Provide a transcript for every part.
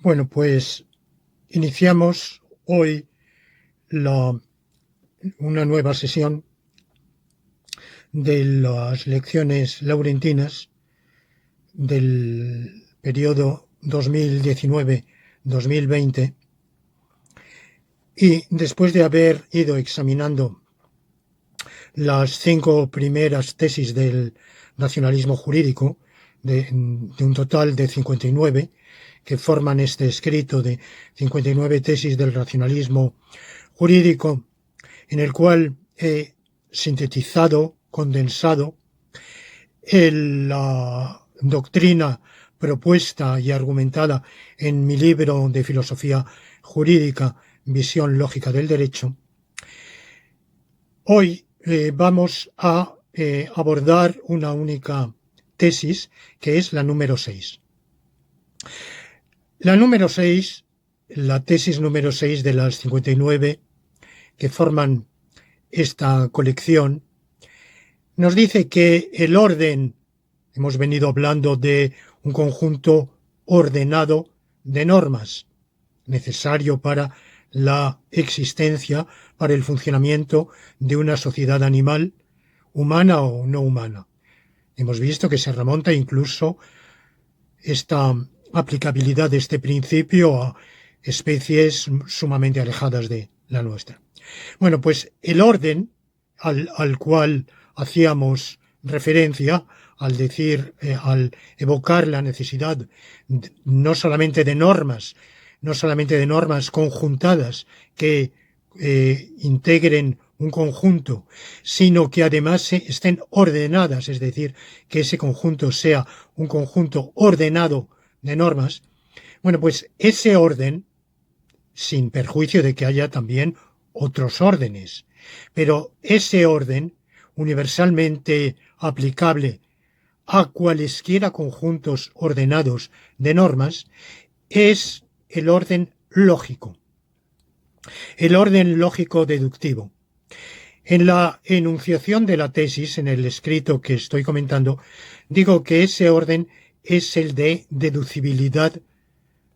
Bueno, pues iniciamos hoy una nueva sesión de las lecciones laurentinas del periodo 2019-2020, y después de haber ido examinando las 5 primeras tesis del racionalismo jurídico, de un total de 59, que forman este escrito de 59 tesis del racionalismo jurídico, en el cual he sintetizado, condensado la doctrina propuesta y argumentada en mi libro de filosofía jurídica, Visión lógica del derecho. Hoy vamos a abordar una única tesis, que es la número 6. La número 6, la tesis número 6 de las 59 que forman esta colección, nos dice que el orden, hemos venido hablando de un conjunto ordenado de normas, necesario para la existencia, para el funcionamiento de una sociedad animal, humana o no humana. Hemos visto que se remonta incluso esta aplicabilidad de este principio a especies sumamente alejadas de la nuestra. Bueno, pues el orden al cual hacíamos referencia al decir, al evocar la necesidad no solamente de normas conjuntadas que integren un conjunto, sino que además estén ordenadas, es decir, que ese conjunto sea un conjunto ordenado de normas. Bueno, pues ese orden, sin perjuicio de que haya también otros órdenes, pero ese orden universalmente aplicable a cualesquiera conjuntos ordenados de normas es el orden lógico, el orden lógico deductivo. En la enunciación de la tesis, en el escrito que estoy comentando, digo que ese orden es el de deducibilidad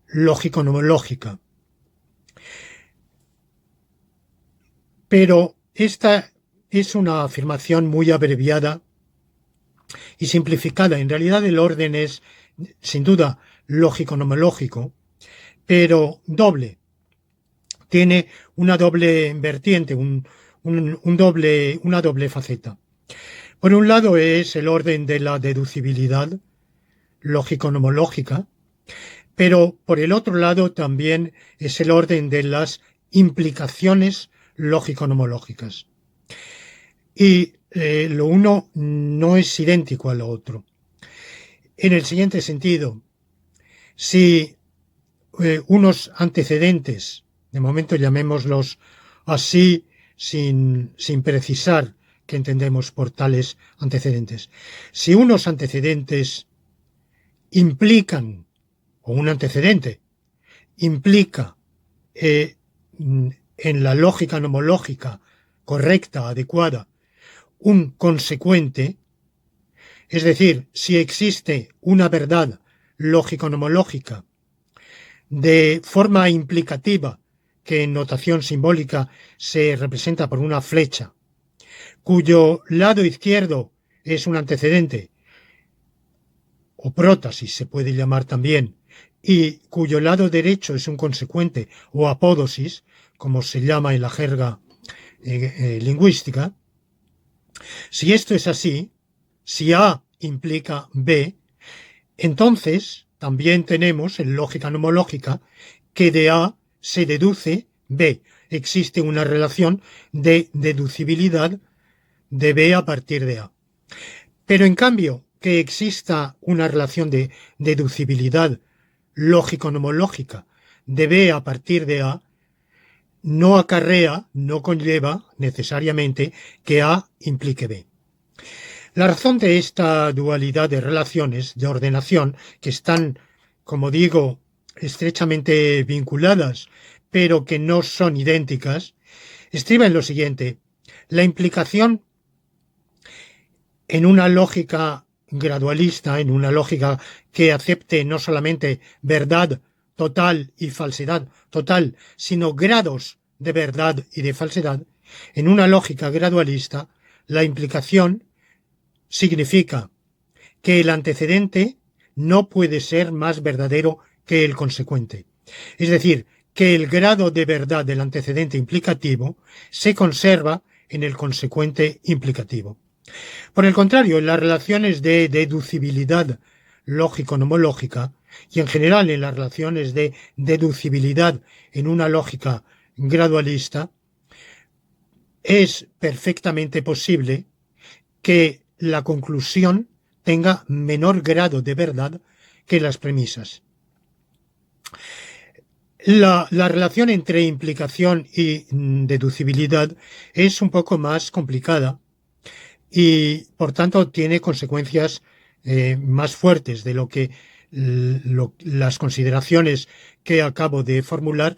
lógico-nomológica. Pero esta es una afirmación muy abreviada y simplificada. En realidad el orden es, sin duda, lógico-nomológico, pero doble. Tiene una doble vertiente, una doble faceta. Por un lado es el orden de la deducibilidad lógico-nomológica, pero por el otro lado también es el orden de las implicaciones lógico-nomológicas. Y lo uno no es idéntico a lo otro. En el siguiente sentido, si unos antecedentes, de momento llamémoslos así, sin precisar qué entendemos por tales antecedentes, si unos antecedentes implican, o un antecedente implica en la lógica nomológica correcta, adecuada, un consecuente, es decir, si existe una verdad lógico-nomológica de forma implicativa, que en notación simbólica se representa por una flecha, cuyo lado izquierdo es un antecedente, o prótesis se puede llamar también, y cuyo lado derecho es un consecuente, o apódosis, como se llama en la jerga lingüística. Si esto es así, si A implica B, entonces también tenemos en lógica nomológica que de A se deduce B. Existe una relación de deducibilidad de B a partir de A. Pero en cambio, que exista una relación de deducibilidad lógico-nomológica de B a partir de A, no acarrea, no conlleva necesariamente que A implique B. La razón de esta dualidad de relaciones de ordenación, que están, como digo, estrechamente vinculadas, pero que no son idénticas, estriba en lo siguiente: la implicación en una lógica gradualista, en una lógica que acepte no solamente verdad total y falsedad total, sino grados de verdad y de falsedad, en una lógica gradualista, la implicación significa que el antecedente no puede ser más verdadero que el consecuente. Es decir, que el grado de verdad del antecedente implicativo se conserva en el consecuente implicativo. Por el contrario, en las relaciones de deducibilidad lógico-nomológica y en general en las relaciones de deducibilidad en una lógica gradualista, es perfectamente posible que la conclusión tenga menor grado de verdad que las premisas. La relación entre implicación y deducibilidad es un poco más complicada y, por tanto, tiene consecuencias más fuertes de lo que las consideraciones que acabo de formular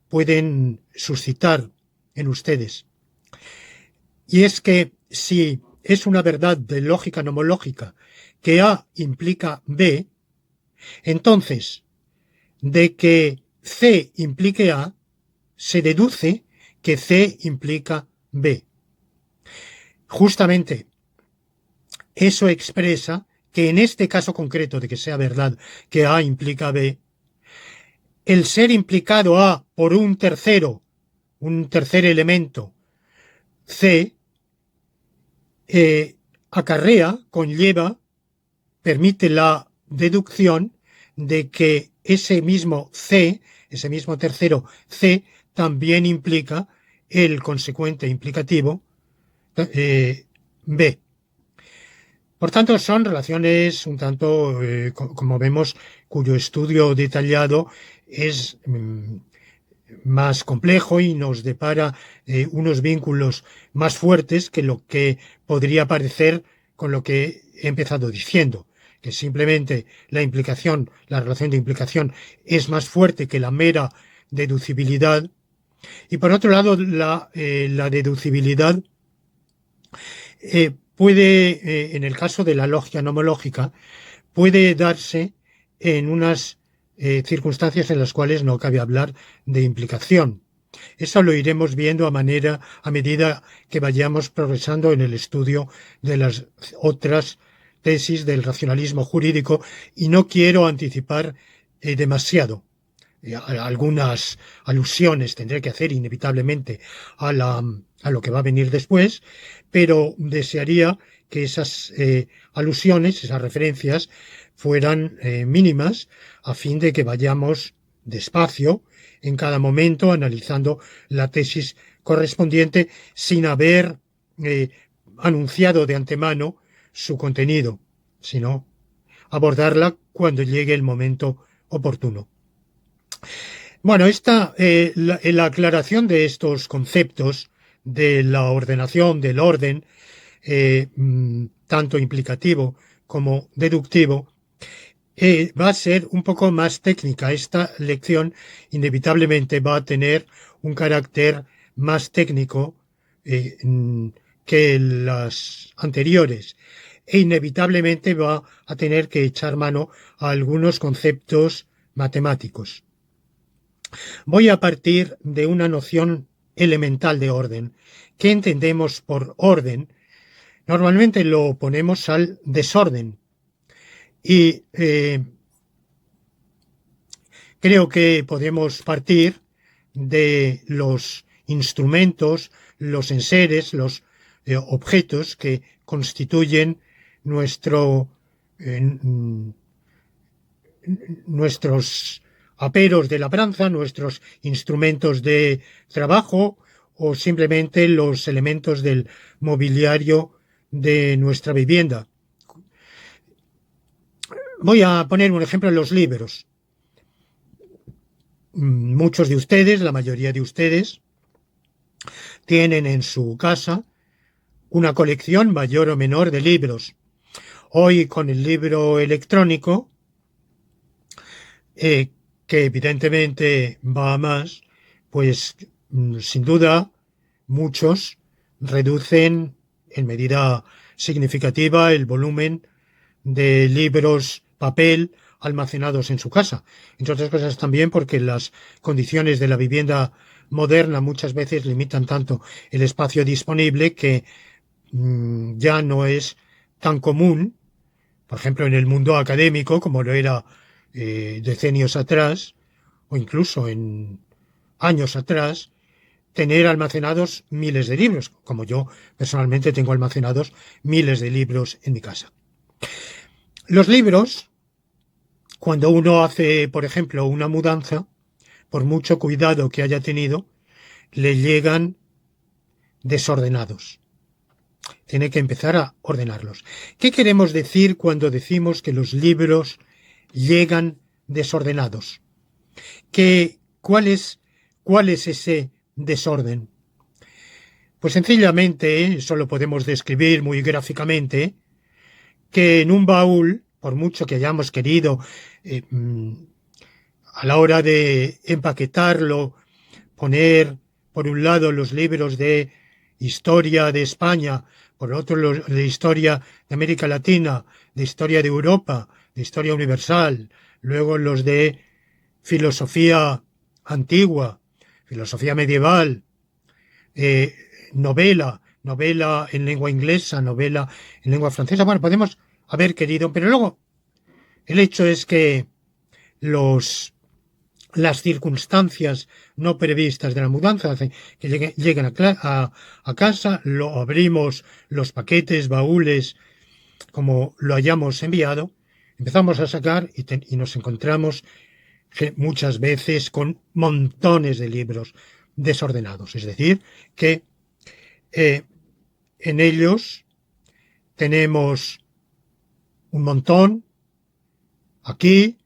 pueden suscitar en ustedes. Y es que si es una verdad de lógica nomológica que A implica B, entonces, de que C implique A, se deduce que C implica B. Justamente, eso expresa que en este caso concreto de que sea verdad que A implica B, el ser implicado A por un tercer elemento, C, acarrea, conlleva, permite la deducción de que ese mismo C, ese mismo tercero C, también implica el consecuente implicativo B. Por tanto, son relaciones un tanto, como vemos, cuyo estudio detallado es más complejo y nos depara unos vínculos más fuertes que lo que podría parecer con lo que he empezado diciendo, que simplemente la relación de implicación es más fuerte que la mera deducibilidad. Y por otro lado, la deducibilidad puede, en el caso de la lógica nomológica, puede darse en unas circunstancias en las cuales no cabe hablar de implicación. Eso lo iremos viendo a medida que vayamos progresando en el estudio de las otras tesis del racionalismo jurídico, y no quiero anticipar demasiado. Algunas alusiones tendré que hacer inevitablemente a lo que va a venir después, pero desearía que esas alusiones, esas referencias, fueran mínimas, a fin de que vayamos despacio en cada momento analizando la tesis correspondiente sin haber anunciado de antemano su contenido, sino abordarla cuando llegue el momento oportuno. Bueno, la aclaración de estos conceptos de la ordenación, del orden, tanto implicativo como deductivo, va a ser un poco más técnica. Esta lección inevitablemente va a tener un carácter más técnico que las anteriores, e inevitablemente va a tener que echar mano a algunos conceptos matemáticos. Voy a partir de una noción elemental de orden. ¿Qué entendemos por orden? Normalmente lo ponemos al desorden. Y creo que podemos partir de los instrumentos, los enseres, los objetos que constituyen nuestros aperos de labranza, nuestros instrumentos de trabajo o simplemente los elementos del mobiliario de nuestra vivienda. Voy a poner un ejemplo en los libros. Muchos de ustedes, la mayoría de ustedes, tienen en su casa una colección mayor o menor de libros. Hoy, con el libro electrónico, que evidentemente va a más, pues sin duda muchos reducen en medida significativa el volumen de libros papel almacenados en su casa. Entre otras cosas también porque las condiciones de la vivienda moderna muchas veces limitan tanto el espacio disponible que ya no es tan común, por ejemplo, en el mundo académico, como lo era decenios atrás, o incluso en años atrás, tener almacenados miles de libros, como yo personalmente tengo almacenados miles de libros en mi casa. Los libros, cuando uno hace, por ejemplo, una mudanza, por mucho cuidado que haya tenido, le llegan desordenados. Tiene que empezar a ordenarlos. ¿Qué queremos decir cuando decimos que los libros llegan desordenados? ¿Cuál es ese desorden? Pues sencillamente, eso lo podemos describir muy gráficamente, que en un baúl, por mucho que hayamos querido, a la hora de empaquetarlo, poner por un lado los libros de historia de España, por otro los de historia de América Latina, de historia de Europa, de historia universal, luego los de filosofía antigua, filosofía medieval, novela en lengua inglesa, novela en lengua francesa. Bueno, podemos haber querido, pero luego el hecho es que las circunstancias no previstas de la mudanza hacen que lleguen a casa, lo abrimos los paquetes, baúles, como lo hayamos enviado, empezamos a sacar y nos encontramos muchas veces con montones de libros desordenados. Es decir, que en ellos tenemos un montón aquí,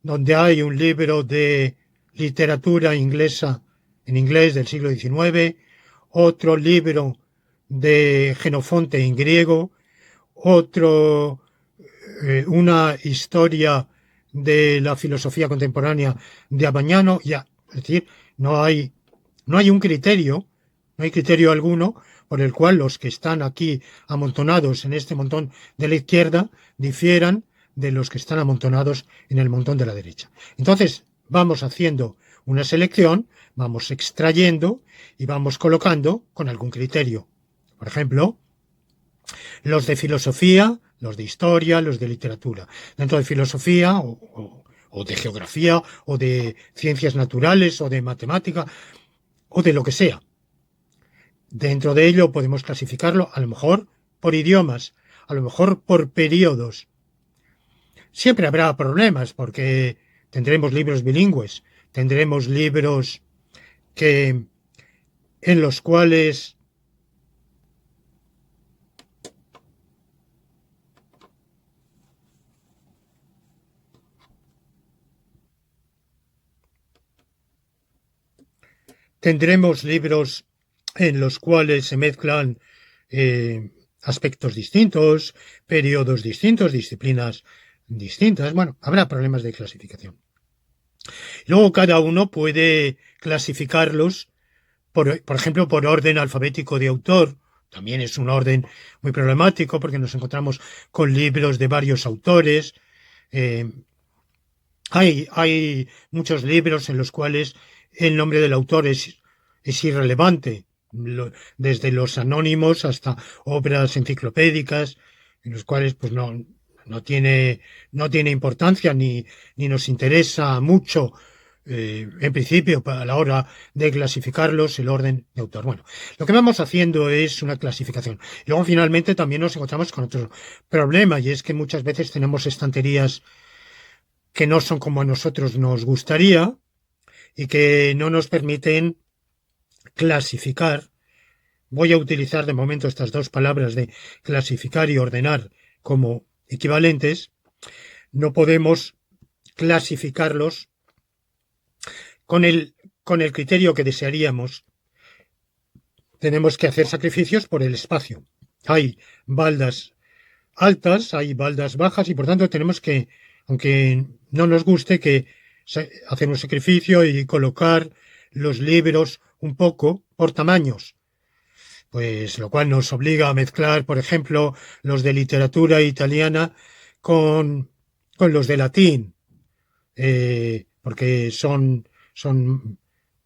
donde hay un libro de literatura inglesa en inglés del siglo XIX, otro libro de Jenofonte en griego, una historia de la filosofía contemporánea de Abagnano, ya, es decir, no hay un criterio, no hay criterio alguno por el cual los que están aquí amontonados en este montón de la izquierda difieran de los que están amontonados en el montón de la derecha. Entonces, vamos haciendo una selección, vamos extrayendo y vamos colocando con algún criterio. Por ejemplo, los de filosofía, los de historia, los de literatura. Dentro de filosofía o de geografía o de ciencias naturales o de matemática o de lo que sea. Dentro de ello podemos clasificarlo a lo mejor por idiomas, a lo mejor por periodos. Siempre habrá problemas porque tendremos libros bilingües, tendremos libros en los cuales se mezclan aspectos distintos, periodos distintos, disciplinas distintas. Bueno, habrá problemas de clasificación. Luego cada uno puede clasificarlos, por ejemplo, por orden alfabético de autor. También es un orden muy problemático porque nos encontramos con libros de varios autores. Hay muchos libros en los cuales el nombre del autor es irrelevante, desde los anónimos hasta obras enciclopédicas, en los cuales pues no tiene importancia ni nos interesa mucho, en principio, a la hora de clasificarlos, el orden de autor. Bueno, lo que vamos haciendo es una clasificación. Y luego, finalmente, también nos encontramos con otro problema, y es que muchas veces tenemos estanterías que no son como a nosotros nos gustaría y que no nos permiten clasificar. Voy a utilizar de momento estas dos palabras de clasificar y ordenar como equivalentes. No podemos clasificarlos con el criterio que desearíamos. Tenemos que hacer sacrificios por el espacio. Hay baldas altas, hay baldas bajas y por tanto tenemos que, aunque no nos guste, que hacer un sacrificio y colocar los libros un poco por tamaños. Pues lo cual nos obliga a mezclar, por ejemplo, los de literatura italiana con con los de latín, porque son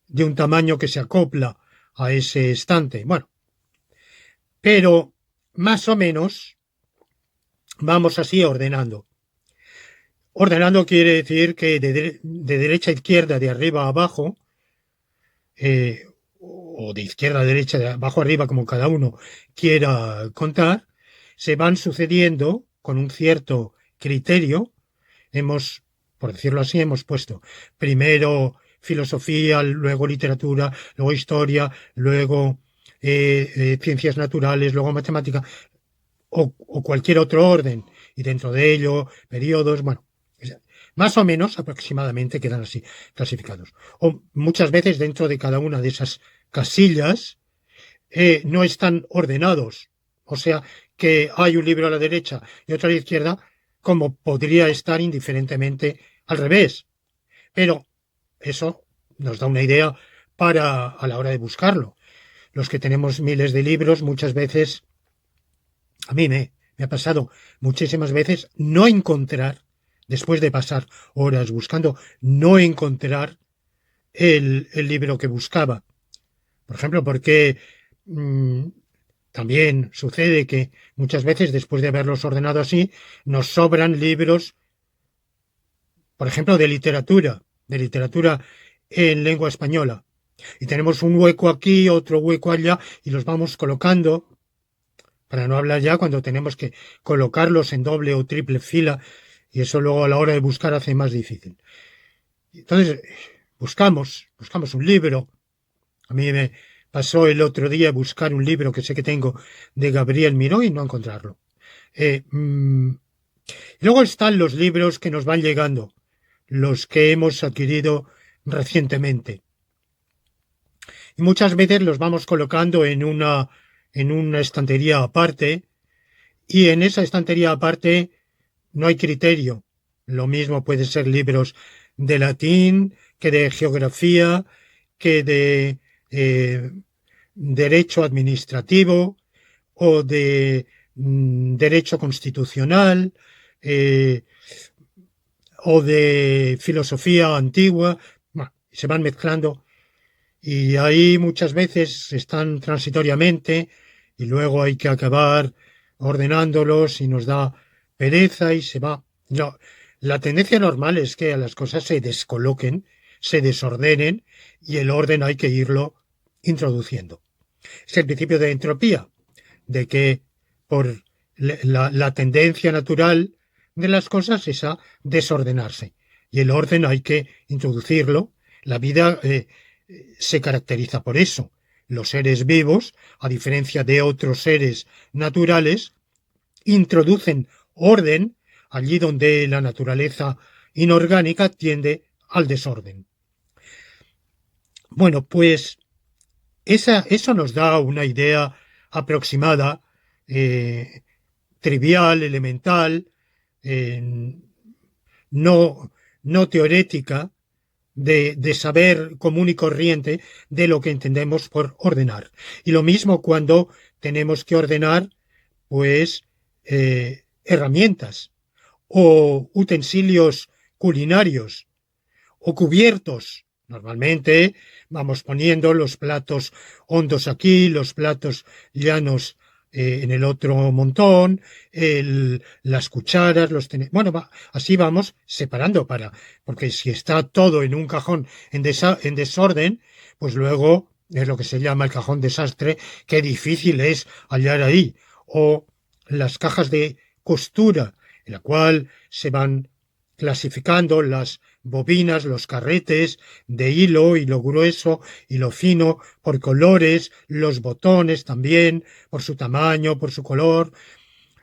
de un tamaño que se acopla a ese estante. Bueno, pero más o menos vamos así ordenando. Ordenando quiere decir que de derecha a izquierda, de arriba a abajo, o de izquierda a derecha, de abajo a arriba, como cada uno quiera contar, se van sucediendo con un cierto criterio. Hemos, por decirlo así, hemos puesto primero filosofía, luego literatura, luego historia, luego ciencias naturales, luego matemática, o cualquier otro orden, y dentro de ello periodos, bueno, más o menos aproximadamente quedan así clasificados. O muchas veces dentro de cada una de esas casillas no están ordenados, o sea que hay un libro a la derecha y otro a la izquierda, como podría estar indiferentemente al revés. Pero eso nos da una idea para a la hora de buscarlo. Los que tenemos miles de libros, muchas veces, a mí me ha pasado muchísimas veces no encontrar, después de pasar horas buscando, no encontrar el libro que buscaba. Por ejemplo, porque también sucede que muchas veces, después de haberlos ordenado así, nos sobran libros, por ejemplo, de literatura en lengua española. Y tenemos un hueco aquí, otro hueco allá, y los vamos colocando, para no hablar ya cuando tenemos que colocarlos en doble o triple fila, y eso luego a la hora de buscar hace más difícil. Entonces, buscamos un libro. A mí me pasó el otro día buscar un libro que sé que tengo de Gabriel Miró y no encontrarlo. Luego están los libros que nos van llegando, los que hemos adquirido recientemente. Y muchas veces los vamos colocando en una estantería aparte, y en esa estantería aparte no hay criterio. Lo mismo puede ser libros de latín, que de geografía, que de derecho administrativo o de derecho constitucional, eh, o de filosofía antigua. Bueno, se van mezclando y ahí muchas veces están transitoriamente y luego hay que acabar ordenándolos y nos da pereza y se va. No, la tendencia normal es que las cosas se descoloquen, se desordenen y el orden hay que irlo introduciendo. Es el principio de entropía, de que por la tendencia natural de las cosas es a desordenarse y el orden hay que introducirlo. La vida se caracteriza por eso. Los seres vivos, a diferencia de otros seres naturales, introducen orden allí donde la naturaleza inorgánica tiende al desorden. Bueno, pues eso nos da una idea aproximada, trivial, elemental, eh, no, no teorética, de saber común y corriente de lo que entendemos por ordenar. Y lo mismo cuando tenemos que ordenar, pues, herramientas o utensilios culinarios o cubiertos. Normalmente vamos poniendo los platos hondos aquí, los platos llanos en el otro montón, las cucharas, bueno, así vamos separando porque si está todo en un cajón en desorden, pues luego es lo que se llama el cajón desastre, qué difícil es hallar ahí. O las cajas de costura, en la cual se van clasificando las bobinas, los carretes de hilo grueso, hilo fino, por colores, los botones también, por su tamaño, por su color.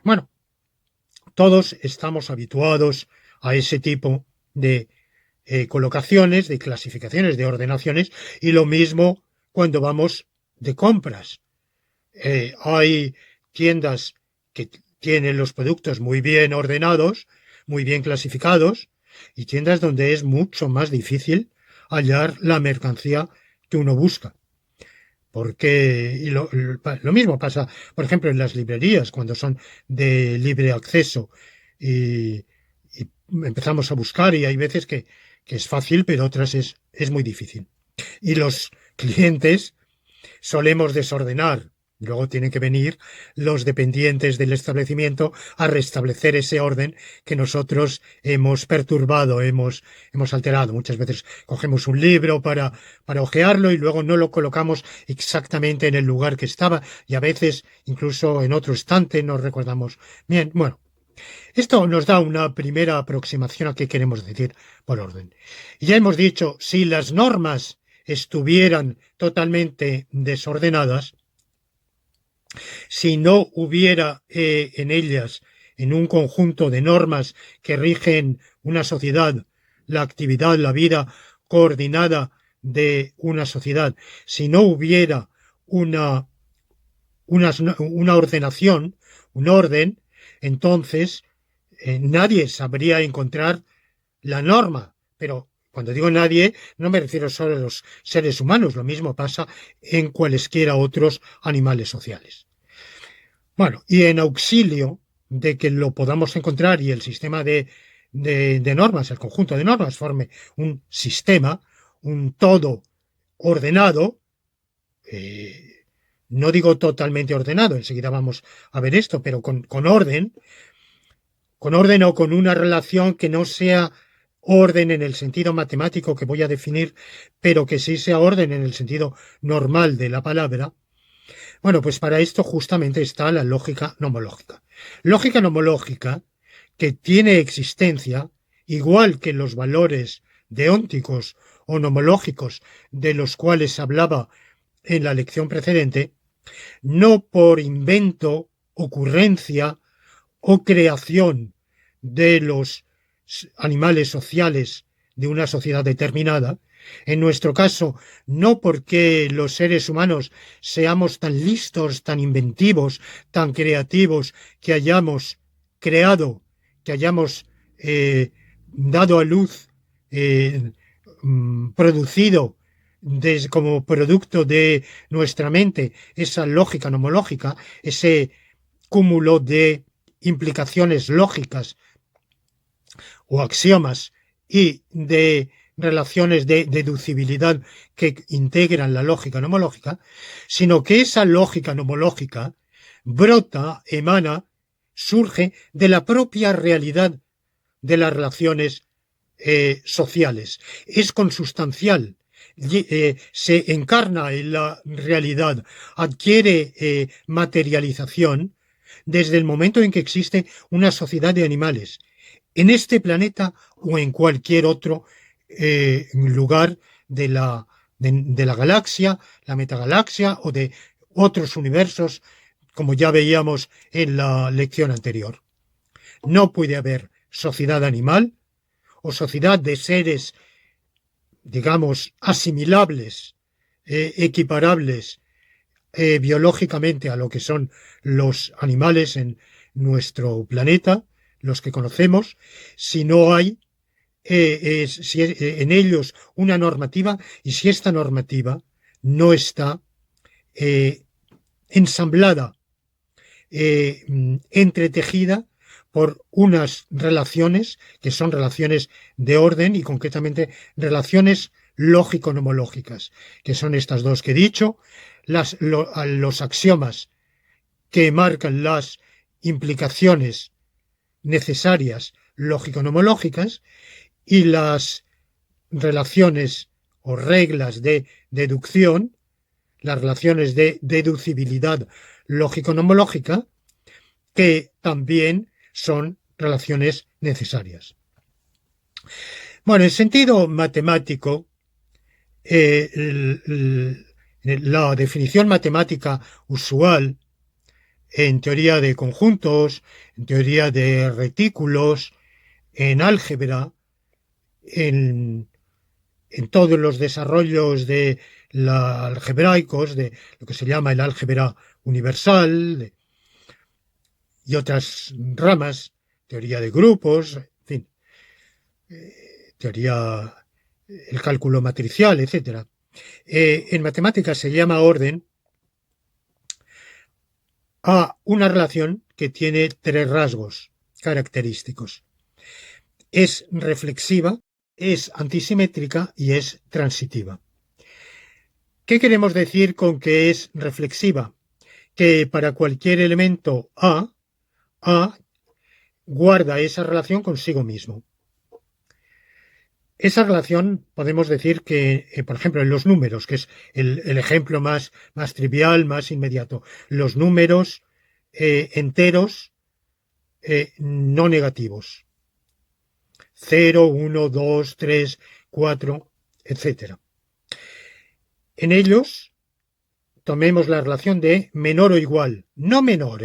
Bueno, todos estamos habituados a ese tipo de colocaciones, de clasificaciones, de ordenaciones, y lo mismo cuando vamos de compras. Hay tiendas que tienen los productos muy bien ordenados, muy bien clasificados, y tiendas donde es mucho más difícil hallar la mercancía que uno busca. Porque lo mismo pasa, por ejemplo, en las librerías, cuando son de libre acceso y empezamos a buscar y hay veces que es fácil, pero otras es muy difícil. Y los clientes solemos desordenar. Luego tienen que venir los dependientes del establecimiento a restablecer ese orden que nosotros hemos perturbado, hemos alterado. Muchas veces cogemos un libro para hojearlo y luego no lo colocamos exactamente en el lugar que estaba y a veces incluso en otro estante no recordamos bien. Bueno, esto nos da una primera aproximación a qué queremos decir por orden. Y ya hemos dicho, si las normas estuvieran totalmente desordenadas, si no hubiera en ellas, en un conjunto de normas que rigen una sociedad, la actividad, la vida coordinada de una sociedad, si no hubiera una ordenación, un orden, entonces nadie sabría encontrar la norma. Pero cuando digo nadie, no me refiero solo a los seres humanos, lo mismo pasa en cualesquiera otros animales sociales. Bueno, y en auxilio de que lo podamos encontrar y el sistema de normas, el conjunto de normas, forme un sistema, un todo ordenado, no digo totalmente ordenado, enseguida vamos a ver esto, pero con orden o con una relación que no sea orden en el sentido matemático que voy a definir, pero que sí sea orden en el sentido normal de la palabra. Bueno, pues para esto justamente está la lógica nomológica. Lógica nomológica que tiene existencia, igual que los valores deónticos o nomológicos de los cuales hablaba en la lección precedente, no por invento, ocurrencia o creación de los animales sociales de una sociedad determinada, en nuestro caso, no porque los seres humanos seamos tan listos, tan inventivos, tan creativos, que hayamos creado, que hayamos dado a luz, producido como producto de nuestra mente esa lógica nomológica, ese cúmulo de implicaciones lógicas o axiomas y de relaciones de deducibilidad que integran la lógica nomológica, sino que esa lógica nomológica brota, emana, surge de la propia realidad de las relaciones sociales. Es consustancial, se encarna en la realidad, adquiere materialización desde el momento en que existe una sociedad de animales, en este planeta o en cualquier otro lugar de la galaxia, la metagalaxia o de otros universos, como ya veíamos en la lección anterior. No puede haber sociedad animal o sociedad de seres, digamos, asimilables, equiparables biológicamente a lo que son los animales en nuestro planeta, los que conocemos, si no hay en ellos una normativa y si esta normativa no está ensamblada, entretejida por unas relaciones que son relaciones de orden y concretamente relaciones lógico-nomológicas, que son estas dos que he dicho, los axiomas que marcan las implicaciones necesarias lógico-nomológicas y las relaciones o reglas de deducción, las relaciones de deducibilidad lógico-nomológica, que también son relaciones necesarias. Bueno, en sentido matemático, la definición matemática usual en teoría de conjuntos, en teoría de retículos, en álgebra, en todos los desarrollos de la algebraicos, de lo que se llama el álgebra universal y otras ramas, teoría de grupos, en fin, teoría, el cálculo matricial, etcétera. En matemáticas se llama orden a una relación que tiene tres rasgos característicos. es reflexiva, es antisimétrica y es transitiva. ¿Qué queremos decir con que es reflexiva? Que para cualquier elemento A guarda esa relación consigo mismo. Esa relación podemos decir que, por ejemplo, en los números, que es el ejemplo más trivial, más inmediato, los números enteros no negativos. 0, 1, 2, 3, 4, etc. En ellos tomemos la relación de menor o igual, no menor,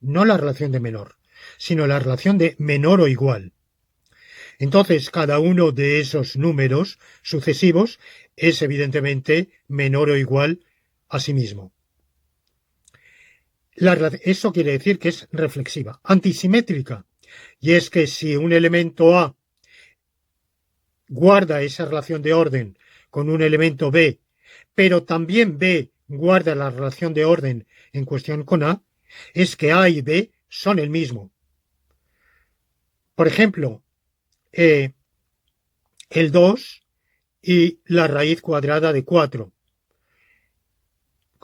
no la relación de menor, sino la relación de menor o igual. Entonces, cada uno de esos números sucesivos es evidentemente menor o igual a sí mismo. Eso quiere decir que es reflexiva, antisimétrica. Y es que si un elemento A guarda esa relación de orden con un elemento B, pero también B guarda la relación de orden en cuestión con A, es que A y B son el mismo. Por ejemplo, el 2 y la raíz cuadrada de 4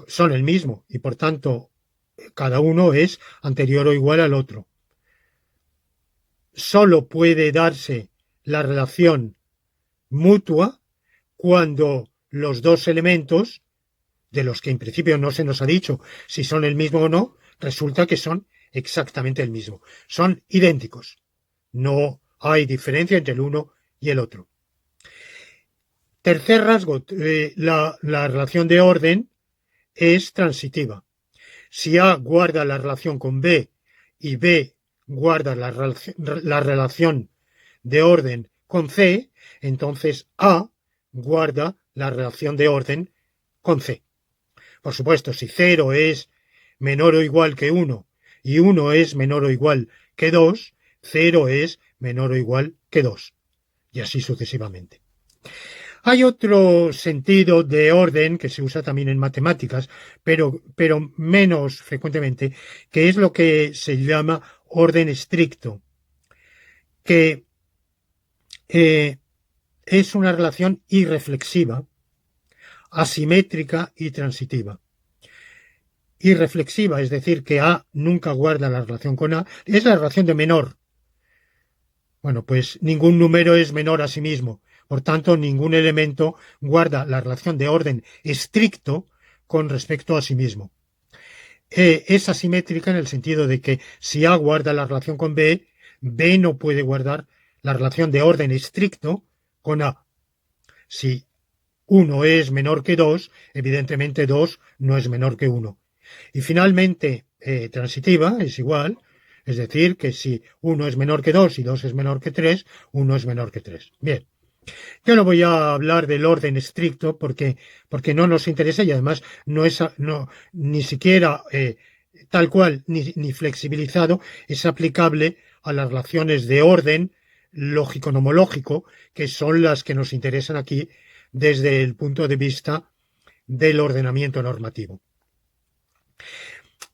son el mismo y por tanto cada uno es anterior o igual al otro. Solo puede darse la relación mutua cuando los dos elementos, de los que en principio no se nos ha dicho si son el mismo o no, resulta que son exactamente el mismo. Son idénticos. No hay diferencia entre el uno y el otro. Tercer rasgo, la relación de orden es transitiva. Si A guarda la relación con B y B guarda la relación de orden con C, entonces A guarda la relación de orden con C. Por supuesto, si 0 es menor o igual que 1 y 1 es menor o igual que 2, 0 es menor o igual que 2. Y así sucesivamente. Hay otro sentido de orden que se usa también en matemáticas, pero menos frecuentemente, que es lo que se llama orden estricto, que es una relación irreflexiva, asimétrica y transitiva. Irreflexiva, es decir, que A nunca guarda la relación con A, es la relación de menor. Bueno, pues ningún número es menor a sí mismo. Por tanto, ningún elemento guarda la relación de orden estricto con respecto a sí mismo. Es asimétrica en el sentido de que si A guarda la relación con B, B no puede guardar la relación de orden estricto con A. Si 1 es menor que 2, evidentemente 2 no es menor que 1. Y finalmente, transitiva es igual, es decir, que si 1 es menor que 2 y 2 es menor que 3, 1 es menor que 3. Bien, yo no voy a hablar del orden estricto porque no nos interesa y además no es ni siquiera tal cual ni flexibilizado es aplicable a las relaciones de orden lógico-nomológico, que son las que nos interesan aquí desde el punto de vista del ordenamiento normativo.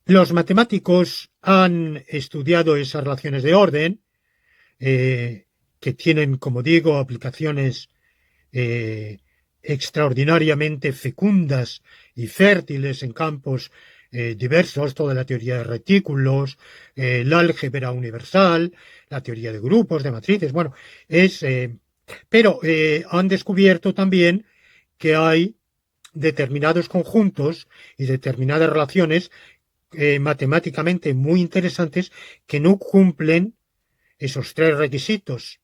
Los matemáticos han estudiado esas relaciones de orden, que tienen, como digo, aplicaciones extraordinariamente fecundas y fértiles en campos diversos, toda la teoría de retículos, la álgebra universal, la teoría de grupos, de matrices, bueno, pero han descubierto también que hay determinados conjuntos y determinadas relaciones matemáticamente muy interesantes que no cumplen esos tres requisitos.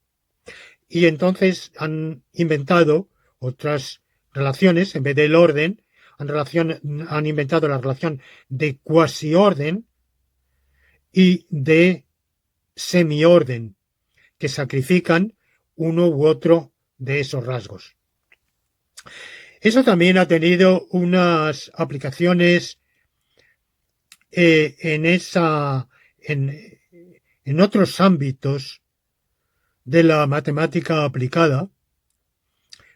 Y entonces han inventado otras relaciones, en vez del orden, han inventado la relación de cuasi-orden y de semiorden, que sacrifican uno u otro de esos rasgos. Eso también ha tenido unas aplicaciones en otros ámbitos de la matemática aplicada,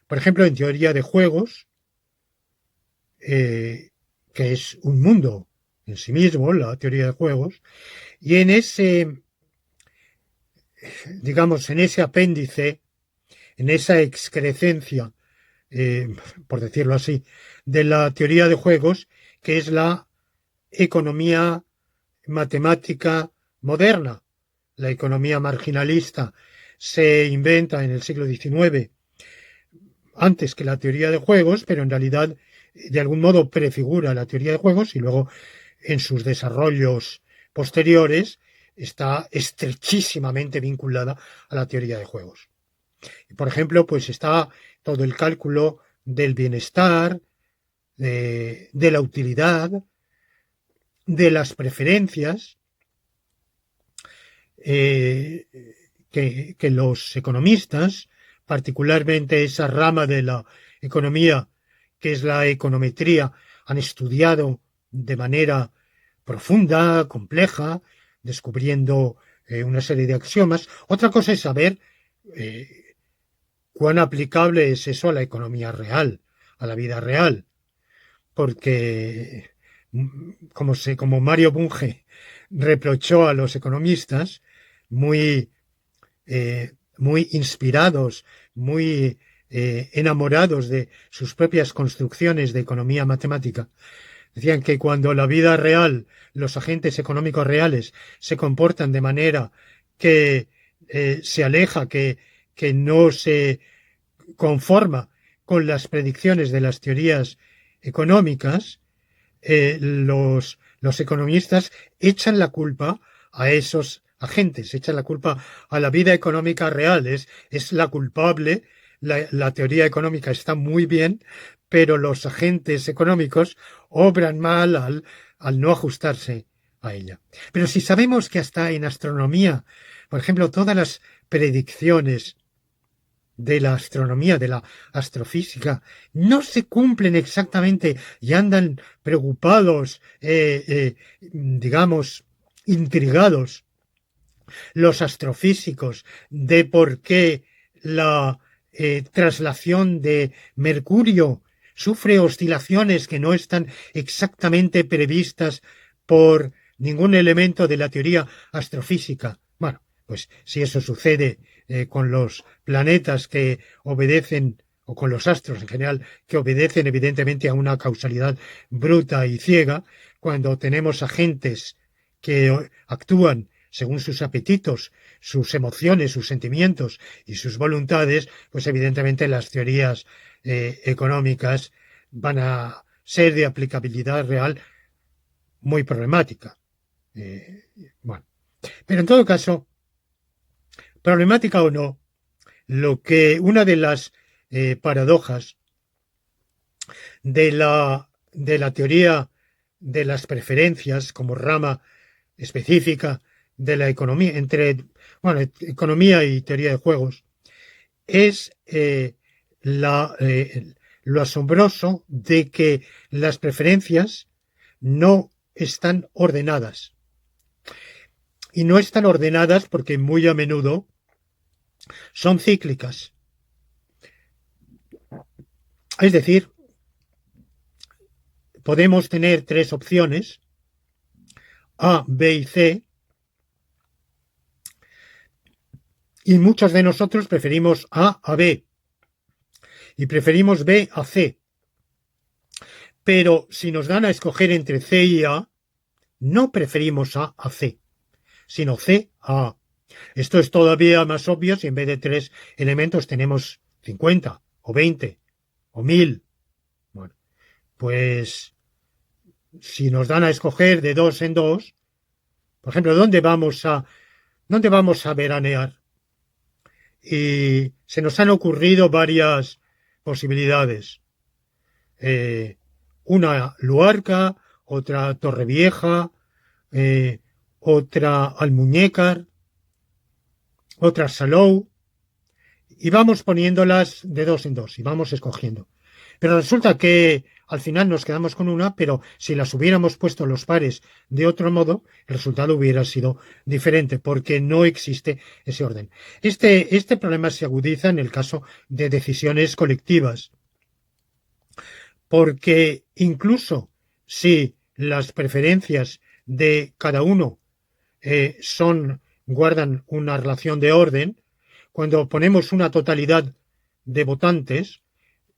por ejemplo, en teoría de juegos, que es un mundo en sí mismo, la teoría de juegos, y en digamos, en ese apéndice, en esa excrescencia, por decirlo así, de la teoría de juegos, que es la economía matemática moderna. La economía marginalista se inventa en el siglo XIX, antes que la teoría de juegos, pero en realidad de algún modo prefigura la teoría de juegos y luego en sus desarrollos posteriores está estrechísimamente vinculada a la teoría de juegos. Y por ejemplo, pues está todo el cálculo del bienestar, de la utilidad, de las preferencias, eh, que los economistas, particularmente esa rama de la economía que es la econometría, han estudiado de manera profunda, compleja, descubriendo una serie de axiomas. Otra cosa es saber cuán aplicable es eso a la economía real, a la vida real, porque como Mario Bunge reprochó a los economistas, muy, muy inspirados, muy enamorados de sus propias construcciones de economía matemática, decían que cuando la vida real, los agentes económicos reales se comportan de manera que se aleja, que no se conforma con las predicciones de las teorías económicas, los economistas echan la culpa a esos agentes, echan la culpa a la vida económica real, es la culpable, la teoría económica está muy bien, pero los agentes económicos obran mal al no ajustarse a ella. Pero si sabemos que hasta en astronomía, por ejemplo, todas las predicciones de la astronomía, de la astrofísica, no se cumplen exactamente y andan preocupados, digamos, intrigados los astrofísicos de por qué la traslación de Mercurio sufre oscilaciones que no están exactamente previstas por ningún elemento de la teoría astrofísica. Bueno, pues si eso sucede con los planetas que obedecen, o con los astros en general, que obedecen evidentemente a una causalidad bruta y ciega, cuando tenemos agentes que actúan según sus apetitos, sus emociones, sus sentimientos y sus voluntades, pues evidentemente las teorías económicas van a ser de aplicabilidad real muy problemática. Bueno, pero en todo caso, problemática o no, lo que una de las paradojas de la teoría de las preferencias como rama específica de la economía, entre economía y teoría de juegos, es lo asombroso de que las preferencias no están ordenadas. Y no están ordenadas porque muy a menudo son cíclicas. Es decir, podemos tener tres opciones, A, B y C, y muchos de nosotros preferimos A a B y preferimos B a C. Pero si nos dan a escoger entre C y A, no preferimos A a C, sino C a A. Esto es todavía más obvio si en vez de tres elementos tenemos 50 o 20 o 1000. Bueno, pues si nos dan a escoger de dos en dos, por ejemplo, ¿dónde vamos a veranear? Y se nos han ocurrido varias posibilidades. Una Luarca, otra Torrevieja, otra Almuñécar, otra Salou, y vamos poniéndolas de dos en dos y vamos escogiendo. Pero resulta que al final nos quedamos con una, pero si las hubiéramos puesto los pares de otro modo, el resultado hubiera sido diferente, porque no existe ese orden. Este problema se agudiza en el caso de decisiones colectivas, porque incluso si las preferencias de cada uno son guardan una relación de orden, cuando ponemos una totalidad de votantes,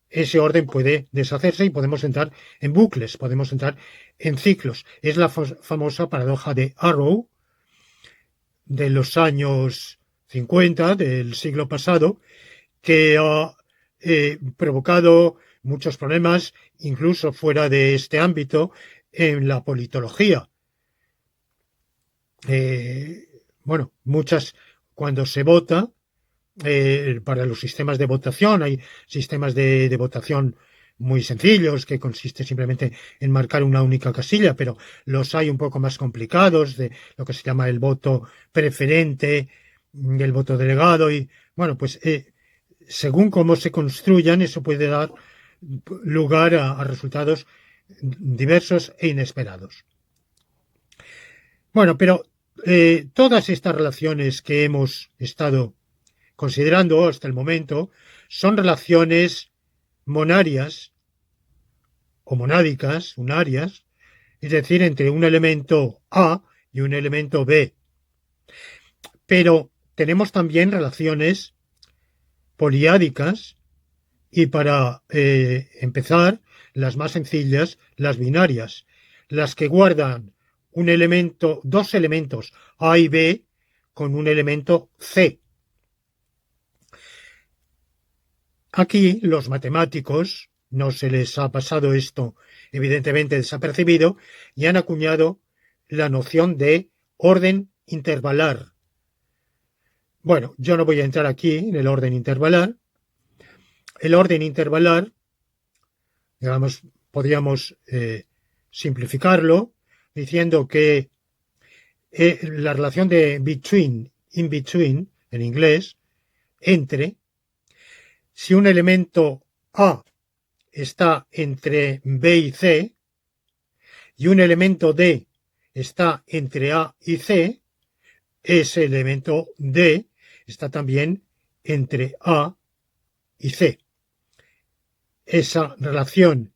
ese orden puede deshacerse y podemos entrar en bucles, podemos entrar en ciclos. Es la famosa paradoja de Arrow de los años 50 del siglo pasado, que ha provocado muchos problemas, incluso fuera de este ámbito, en la politología. Bueno, cuando se vota, para los sistemas de votación, hay sistemas de votación muy sencillos que consiste simplemente en marcar una única casilla, pero los hay un poco más complicados, de lo que se llama el voto preferente, el voto delegado, y bueno, pues según cómo se construyan, eso puede dar lugar a resultados diversos e inesperados. Bueno, pero todas estas relaciones que hemos estado considerando hasta el momento son relaciones monarias o monádicas, unarias, es decir, entre un elemento A y un elemento B. Pero tenemos también relaciones poliádicas y, para empezar, las más sencillas, las binarias, las que guardan dos elementos A y B con un elemento C. Aquí los matemáticos no se les ha pasado esto evidentemente desapercibido y han acuñado la noción de orden intervalar. Bueno, yo no voy a entrar aquí en el orden intervalar. El orden intervalar, digamos, podríamos simplificarlo diciendo que la relación de between, in between, en inglés, entre, si un elemento A está entre B y C y un elemento D está entre A y C, ese elemento D está también entre A y C. Esa relación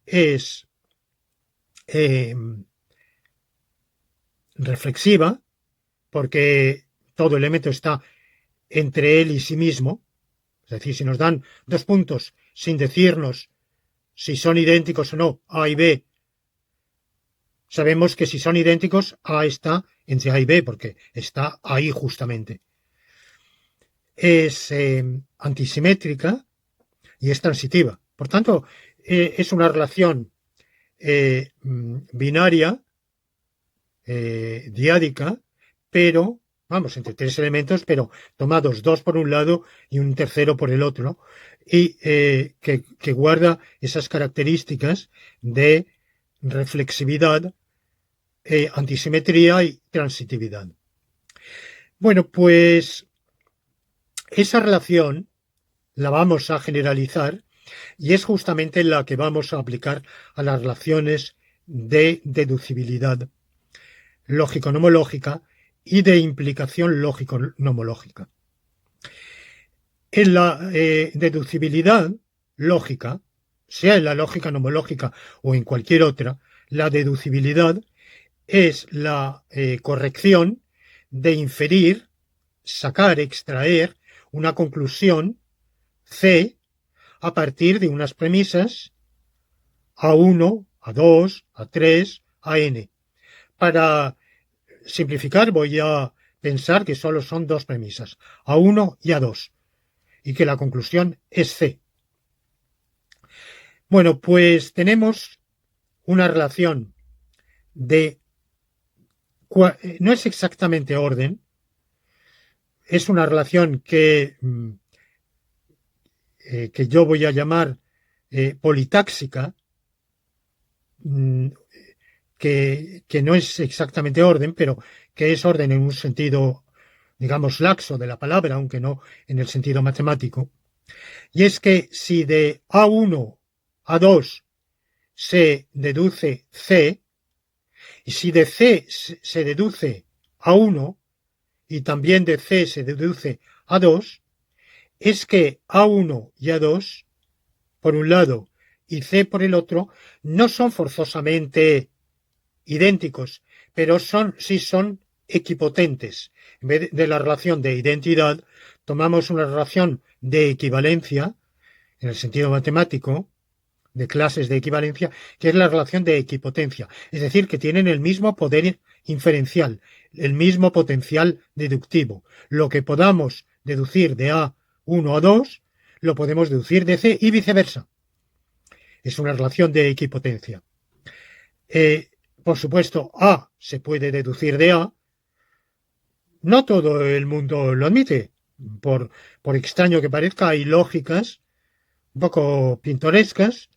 es reflexiva porque todo elemento está entre él y sí mismo. Es decir, si nos dan dos puntos sin decirnos si son idénticos o no, A y B, sabemos que si son idénticos, A está entre A y B, porque está ahí justamente. Es antisimétrica y es transitiva. Por tanto, es una relación binaria, diádica, pero, vamos, entre tres elementos, pero tomados dos por un lado y un tercero por el otro, ¿no? Y que guarda esas características de reflexividad, antisimetría y transitividad. Bueno, pues esa relación la vamos a generalizar y es justamente la que vamos a aplicar a las relaciones de deducibilidad lógico-nomológica y de implicación lógico-nomológica. En la deducibilidad lógica, sea en la lógica nomológica o en cualquier otra, la deducibilidad es la corrección de inferir, sacar, extraer una conclusión C a partir de unas premisas A1, A2, A3, AN. Para simplificar voy a pensar que solo son dos premisas, A1 y A2, y que la conclusión es C. Bueno, pues tenemos una relación de... No es exactamente orden, es una relación que yo voy a llamar politáxica, que no es exactamente orden, pero que es orden en un sentido, digamos, laxo de la palabra, aunque no en el sentido matemático. Y es que si de A1 a 2 se deduce C, y si de C se deduce A1 y también de C se deduce A2, es que A1 y A2, por un lado, y C por el otro, no son forzosamente idénticos, pero sí son equipotentes. En vez de la relación de identidad, tomamos una relación de equivalencia, en el sentido matemático, de clases de equivalencia, que es la relación de equipotencia. Es decir, que tienen el mismo poder inferencial, el mismo potencial deductivo. Lo que podamos deducir de A1 a 2, lo podemos deducir de C y viceversa. Es una relación de equipotencia. Por supuesto, A se puede deducir de A. No todo el mundo lo admite. Por extraño que parezca, hay lógicas un poco pintorescas,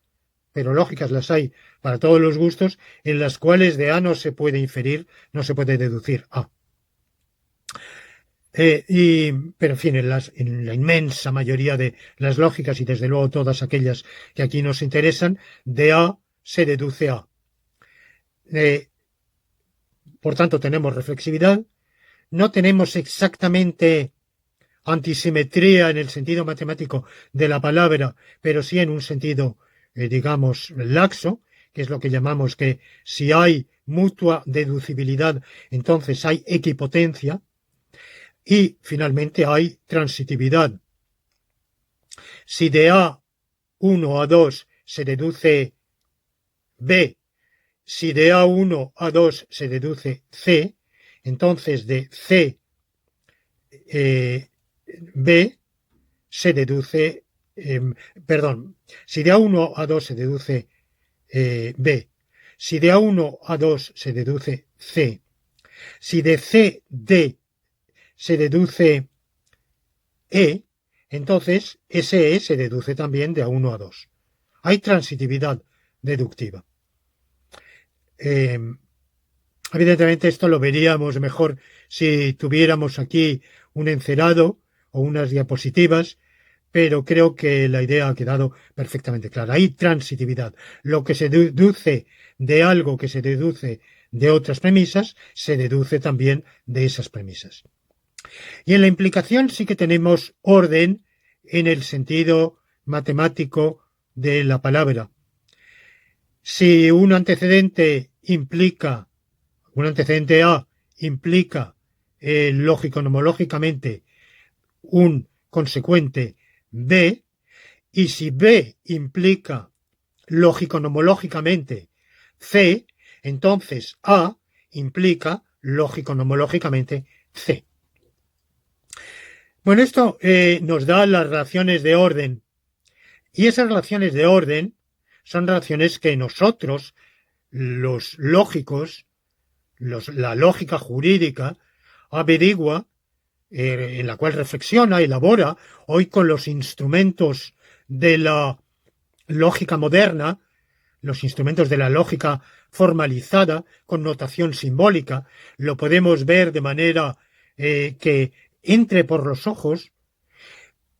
pero lógicas las hay para todos los gustos, en las cuales de A no se puede inferir, no se puede deducir A. Pero en fin, en la inmensa mayoría de las lógicas, y desde luego todas aquellas que aquí nos interesan, de A se deduce A. Por tanto, tenemos reflexividad, no tenemos exactamente antisimetría en el sentido matemático de la palabra, pero sí en un sentido, digamos, laxo, que es lo que llamamos que si hay mutua deducibilidad, entonces hay equipotencia, y finalmente hay transitividad. Si de A1 a 2 se deduce B, si de A1 a 2 se deduce C, entonces de C B se deduce, si de A1 a 2 se deduce B, si de A1 a 2 se deduce C, si de C, D se deduce E, entonces ese E se deduce también de A1 a 2. Hay transitividad deductiva. Evidentemente esto lo veríamos mejor si tuviéramos aquí un encerado o unas diapositivas, pero creo que la idea ha quedado perfectamente clara. Hay transitividad. Lo que se deduce de algo que se deduce de otras premisas, se deduce también de esas premisas. Y en la implicación sí que tenemos orden en el sentido matemático de la palabra. Si un antecedente A implica lógico-nomológicamente un consecuente B, y si B implica lógico-nomológicamente C, entonces A implica lógico-nomológicamente C. Bueno, esto nos da las relaciones de orden, y esas relaciones de orden son relaciones que nosotros, los lógicos, la lógica jurídica, averigua, en la cual reflexiona, elabora, hoy con los instrumentos de la lógica moderna, los instrumentos de la lógica formalizada, con notación simbólica, lo podemos ver de manera que entre por los ojos,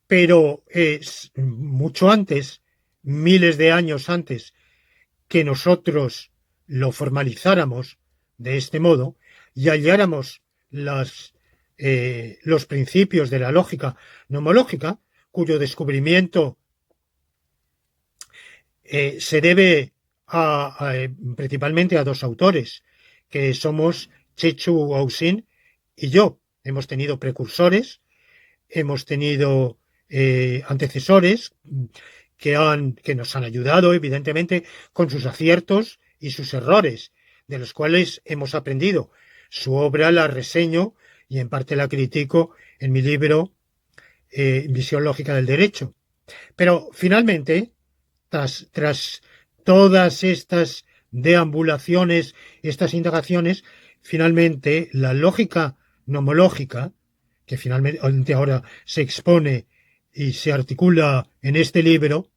pero mucho antes, miles de años antes, que nosotros lo formalizáramos de este modo y halláramos los principios de la lógica nomológica, cuyo descubrimiento se debe principalmente a dos autores, que somos Chechu Oussin y yo. Hemos tenido precursores, hemos tenido antecesores que nos han ayudado, evidentemente, con sus aciertos y sus errores, de los cuales hemos aprendido. Su obra la reseño y en parte la critico en mi libro Visión lógica del derecho. Pero finalmente, tras todas estas deambulaciones, estas indagaciones, finalmente la lógica nomológica, que finalmente ahora se expone y se articula en este libro,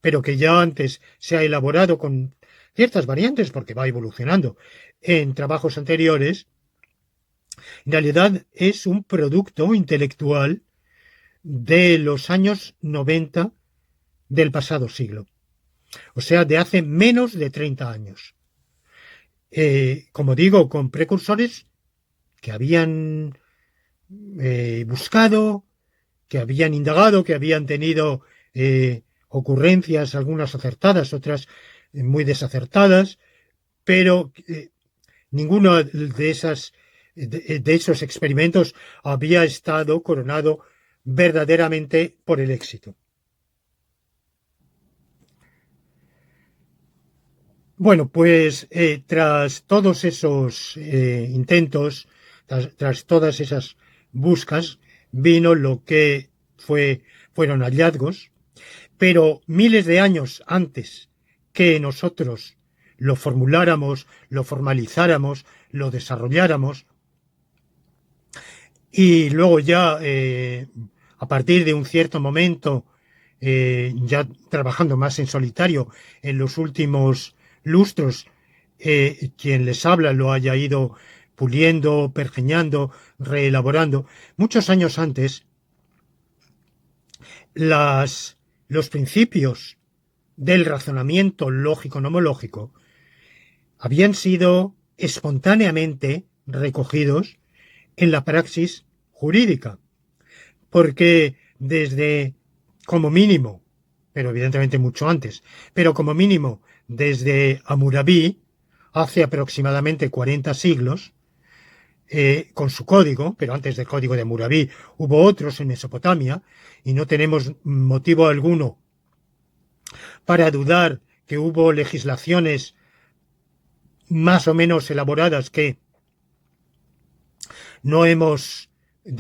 pero que ya antes se ha elaborado con ciertas variantes porque va evolucionando en trabajos anteriores, en realidad es un producto intelectual de los años 90 del pasado siglo, o sea, de hace menos de 30 años. Como digo, con precursores que habían buscado, que habían indagado, que habían tenido ocurrencias, algunas acertadas, otras muy desacertadas, pero ninguna de esas de esos experimentos había estado coronado verdaderamente por el éxito. Bueno, pues tras todos esos intentos, tras todas esas buscas, vino lo que fueron hallazgos, pero miles de años antes que nosotros lo formuláramos, lo formalizáramos, lo desarrolláramos, y luego ya, a partir de un cierto momento, ya trabajando más en solitario en los últimos lustros, quien les habla lo haya ido puliendo, pergeñando, reelaborando. Muchos años antes, los principios del razonamiento lógico-nomológico habían sido espontáneamente recogidos en la praxis jurídica, porque desde, como mínimo, pero evidentemente mucho antes, pero como mínimo desde Hammurabi, hace aproximadamente 40 siglos, con su código, pero antes del código de Hammurabi hubo otros en Mesopotamia, y no tenemos motivo alguno para dudar que hubo legislaciones más o menos elaboradas de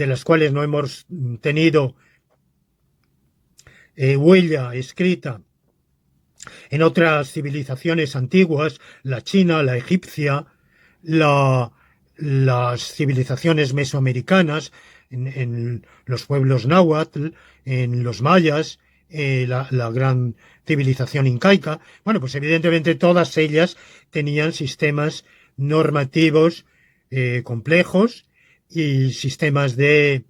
las cuales no hemos tenido huella escrita en otras civilizaciones antiguas, la china, la egipcia, las civilizaciones mesoamericanas, en los pueblos náhuatl, en los mayas, la gran civilización incaica. Bueno, pues evidentemente todas ellas tenían sistemas normativos complejos y sistemas de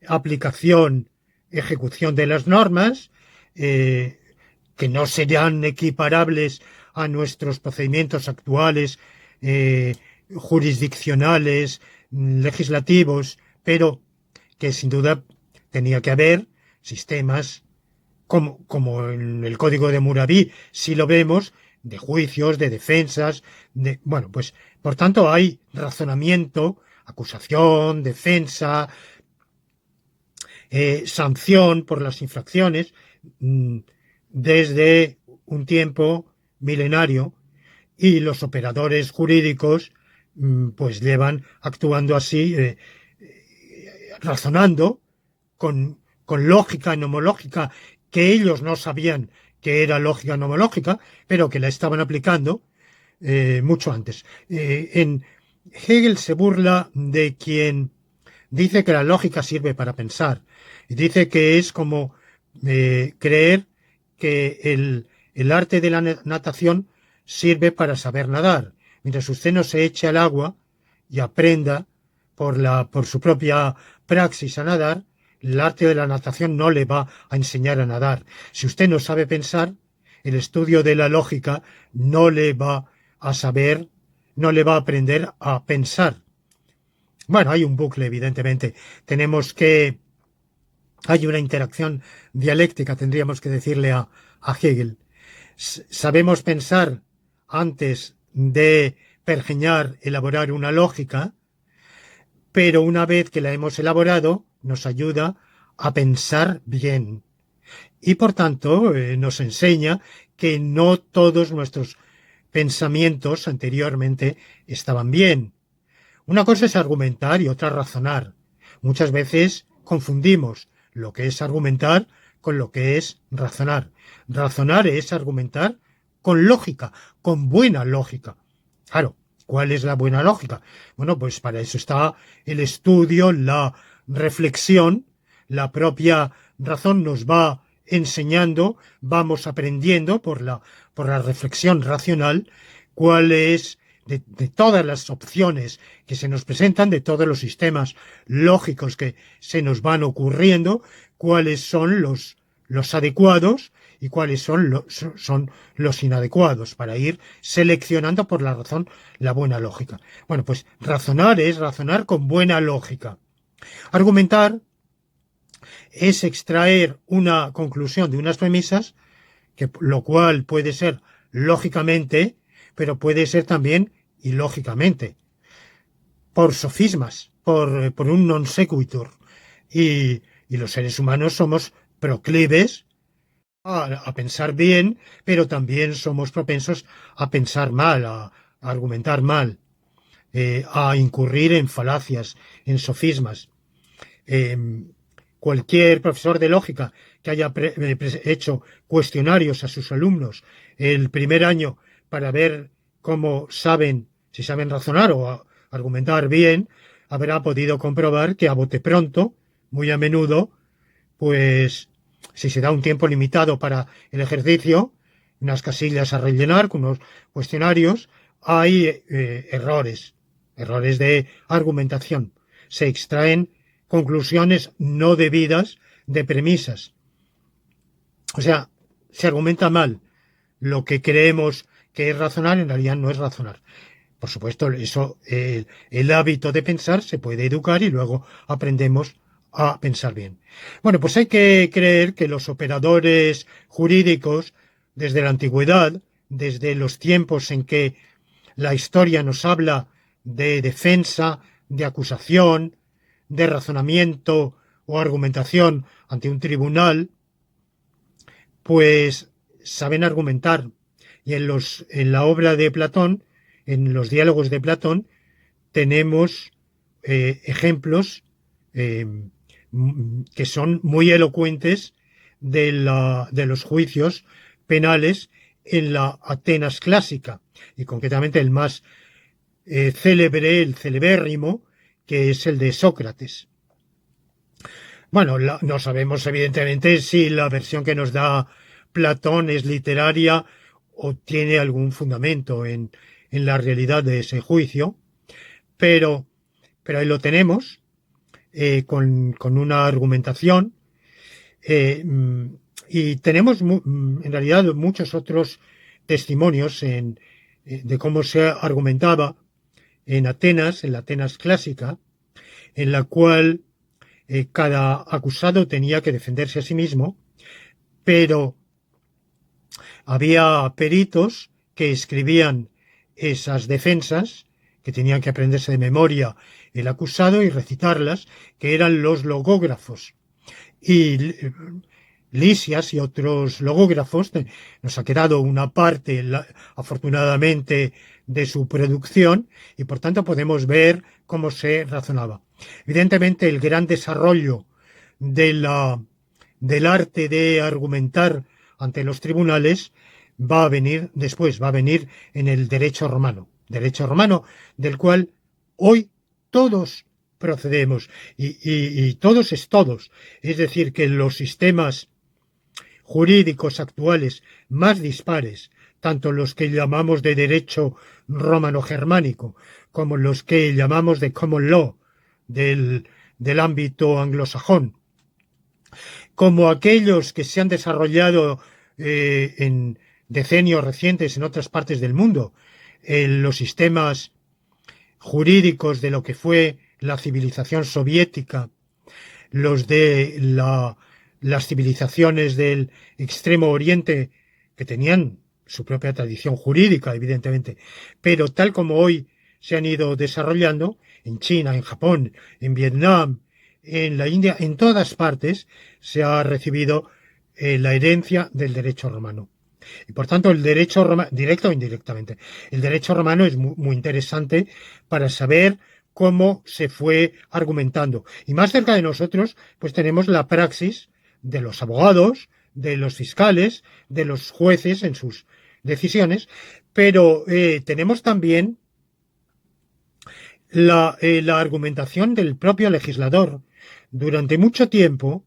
aplicación, ejecución de las normas, que no serían equiparables a nuestros procedimientos actuales, jurisdiccionales, legislativos, pero que sin duda tenía que haber sistemas como en el Código de Hammurabi, si lo vemos, de juicios, de defensas, bueno, pues por tanto hay razonamiento, acusación, defensa, sanción por las infracciones, desde un tiempo milenario, y los operadores jurídicos pues llevan actuando así, razonando con lógica nomológica, que ellos no sabían que era lógica nomológica, pero que la estaban aplicando mucho antes. En Hegel se burla de quien dice que la lógica sirve para pensar, y dice que es como creer que el arte de la natación sirve para saber nadar, mientras usted no se eche al agua y aprenda por su propia praxis a nadar. El arte de la natación no le va a enseñar a nadar. Si usted no sabe pensar, el estudio de la lógica no le va a saber, no le va a aprender a pensar. Bueno, hay un bucle, evidentemente. Hay una interacción dialéctica, tendríamos que decirle a Hegel. Sabemos pensar antes de pergeñar, elaborar una lógica, pero una vez que la hemos elaborado, nos ayuda a pensar bien. Y por tanto, nos enseña que no todos nuestros pensamientos anteriormente estaban bien. Una cosa es argumentar y otra razonar. Muchas veces confundimos lo que es argumentar con lo que es razonar. Razonar es argumentar con lógica, con buena lógica. Claro, ¿cuál es la buena lógica? Bueno, pues para eso está el estudio, la reflexión. La propia razón nos va enseñando, vamos aprendiendo por la reflexión racional cuál es, de todas las opciones que se nos presentan, de todos los sistemas lógicos que se nos van ocurriendo, cuáles son los adecuados y cuáles son los inadecuados, para ir seleccionando por la razón la buena lógica. Bueno, pues razonar es razonar con buena lógica. Argumentar es extraer una conclusión de unas premisas, lo cual puede ser lógicamente, pero puede ser también ilógicamente. por sofismas, por un non sequitur. Y los seres humanos somos proclives a pensar bien, pero también somos propensos a pensar mal, a argumentar mal, a incurrir en falacias, en sofismas. Eh, Cualquier profesor de lógica que haya hecho cuestionarios a sus alumnos el primer año para ver cómo saben, si saben razonar o argumentar bien, habrá podido comprobar que a bote pronto, muy a menudo, pues si se da un tiempo limitado para el ejercicio, unas casillas a rellenar con unos cuestionarios, hay errores de argumentación. Se extraen conclusiones no debidas de premisas. O sea, se argumenta mal. Lo que creemos que es razonar, en realidad no es razonar. Por supuesto, eso, el hábito de pensar se puede educar y luego aprendemos a pensar bien. Bueno, pues hay que creer que los operadores jurídicos, desde la antigüedad, desde los tiempos en que la historia nos habla de defensa, de acusación, de razonamiento o argumentación ante un tribunal, pues saben argumentar. Y en la obra de Platón, en los diálogos de Platón, tenemos ejemplos que son muy elocuentes de los juicios penales en la Atenas clásica, y concretamente el más célebre, el celebérrimo, que es el de Sócrates. Bueno, no sabemos evidentemente si la versión que nos da Platón es literaria o tiene algún fundamento en la realidad de ese juicio, pero ahí lo tenemos, con una argumentación, y tenemos en realidad muchos otros testimonios de cómo se argumentaba en Atenas, en la Atenas clásica, en la cual cada acusado tenía que defenderse a sí mismo, pero había peritos que escribían esas defensas, que tenían que aprenderse de memoria el acusado y recitarlas, que eran los logógrafos. Y Lisias y otros logógrafos, nos ha quedado una parte, afortunadamente, de su producción, y por tanto podemos ver cómo se razonaba. Evidentemente, el gran desarrollo del arte de argumentar ante los tribunales va a venir después, va a venir en el derecho romano del cual hoy todos procedemos, y todos es todos. Es decir, que los sistemas jurídicos actuales más dispares, tanto los que llamamos de derecho romano-germánico como los que llamamos de common law del ámbito anglosajón, como aquellos que se han desarrollado en decenios recientes en otras partes del mundo, en los sistemas jurídicos de lo que fue la civilización soviética, los de las civilizaciones del Extremo Oriente, que tenían su propia tradición jurídica, evidentemente, pero tal como hoy se han ido desarrollando, en China, en Japón, en Vietnam, en la India, en todas partes se ha recibido la herencia del derecho romano. Y por tanto, el derecho romano, directo o indirectamente, el derecho romano es muy interesante para saber cómo se fue argumentando. Y más cerca de nosotros, pues tenemos la praxis de los abogados, de los fiscales, de los jueces en sus decisiones, pero tenemos también la argumentación del propio legislador. Durante mucho tiempo,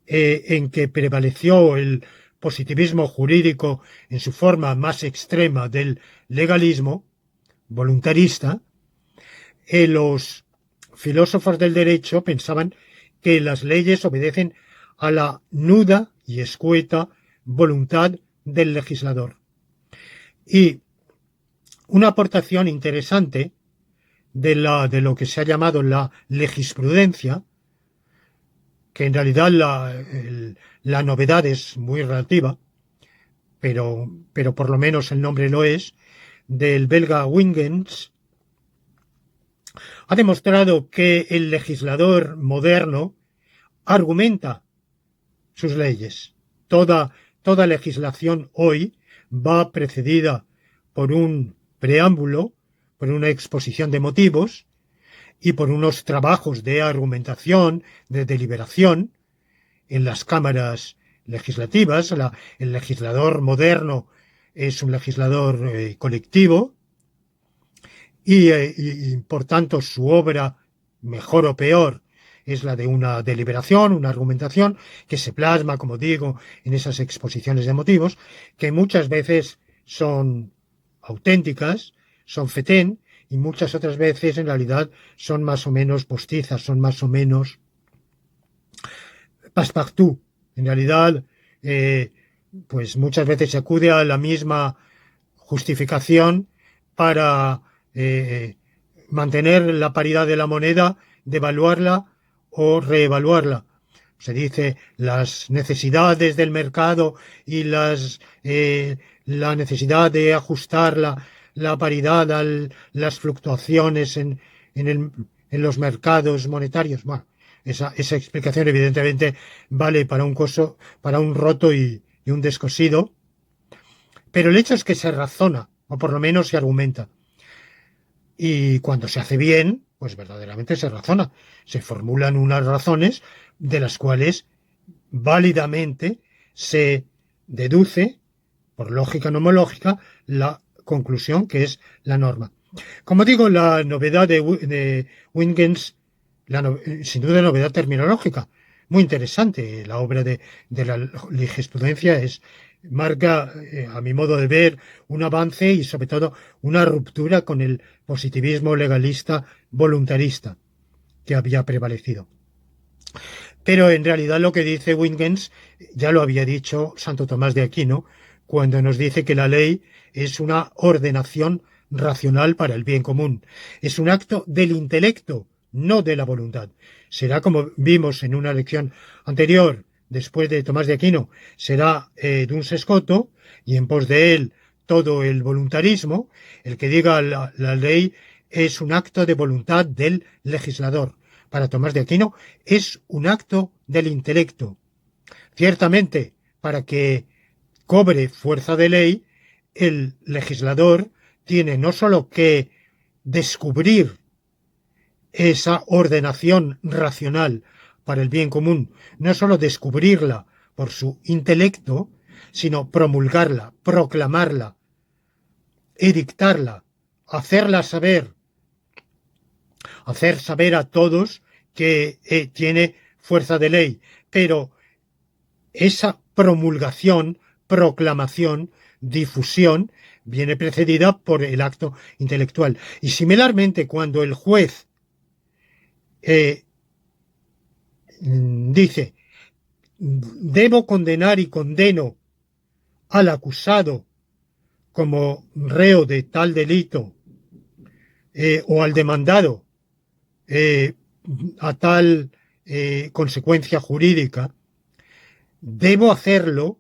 en que prevaleció el positivismo jurídico en su forma más extrema del legalismo voluntarista, los filósofos del derecho pensaban que las leyes obedecen a la nuda y escueta voluntad del legislador. Y una aportación interesante de lo que se ha llamado la legisprudencia, que en realidad la novedad es muy relativa, pero por lo menos el nombre lo es, del belga Huygens, ha demostrado que el legislador moderno argumenta sus leyes. Toda legislación hoy va precedida por un preámbulo, por una exposición de motivos y por unos trabajos de argumentación, de deliberación en las cámaras legislativas. El legislador moderno es un legislador colectivo y por tanto su obra, mejor o peor, es la de una deliberación, una argumentación que se plasma, como digo, en esas exposiciones de motivos, que muchas veces son auténticas, son fetén, y muchas otras veces en realidad son más o menos postizas, son más o menos passepartout. En realidad, pues muchas veces se acude a la misma justificación para mantener la paridad de la moneda, devaluarla o reevaluarla. Se dice las necesidades del mercado y la necesidad de ajustar la paridad a las fluctuaciones en los mercados monetarios. Bueno, esa explicación evidentemente vale para un coso, para un roto y un descosido, pero el hecho es que se razona, o por lo menos se argumenta. Y cuando se hace bien, pues verdaderamente se razona. Se formulan unas razones de las cuales válidamente se deduce, por lógica nomológica, la conclusión que es la norma. Como digo, la novedad de Huygens, sin duda novedad terminológica, muy interesante. La obra de la jurisprudencia marca, a mi modo de ver, un avance y sobre todo una ruptura con el positivismo legalista voluntarista que había prevalecido. Pero en realidad lo que dice Huygens ya lo había dicho Santo Tomás de Aquino cuando nos dice que la ley es una ordenación racional para el bien común. Es un acto del intelecto, no de la voluntad. Será, como vimos en una lección anterior, después de Tomás de Aquino, será Duns Scoto, y en pos de él todo el voluntarismo. El que diga la ley es un acto de voluntad del legislador. Para Tomás de Aquino es un acto del intelecto. Ciertamente, para que cobre fuerza de ley, el legislador tiene no sólo que descubrir esa ordenación racional para el bien común, no sólo descubrirla por su intelecto, sino promulgarla, proclamarla, edictarla, hacer saber a todos que tiene fuerza de ley. Pero esa promulgación, proclamación, difusión, viene precedida por el acto intelectual. Y similarmente, cuando el juez dice, debo condenar y condeno al acusado como reo de tal delito o al demandado a tal consecuencia jurídica, debo hacerlo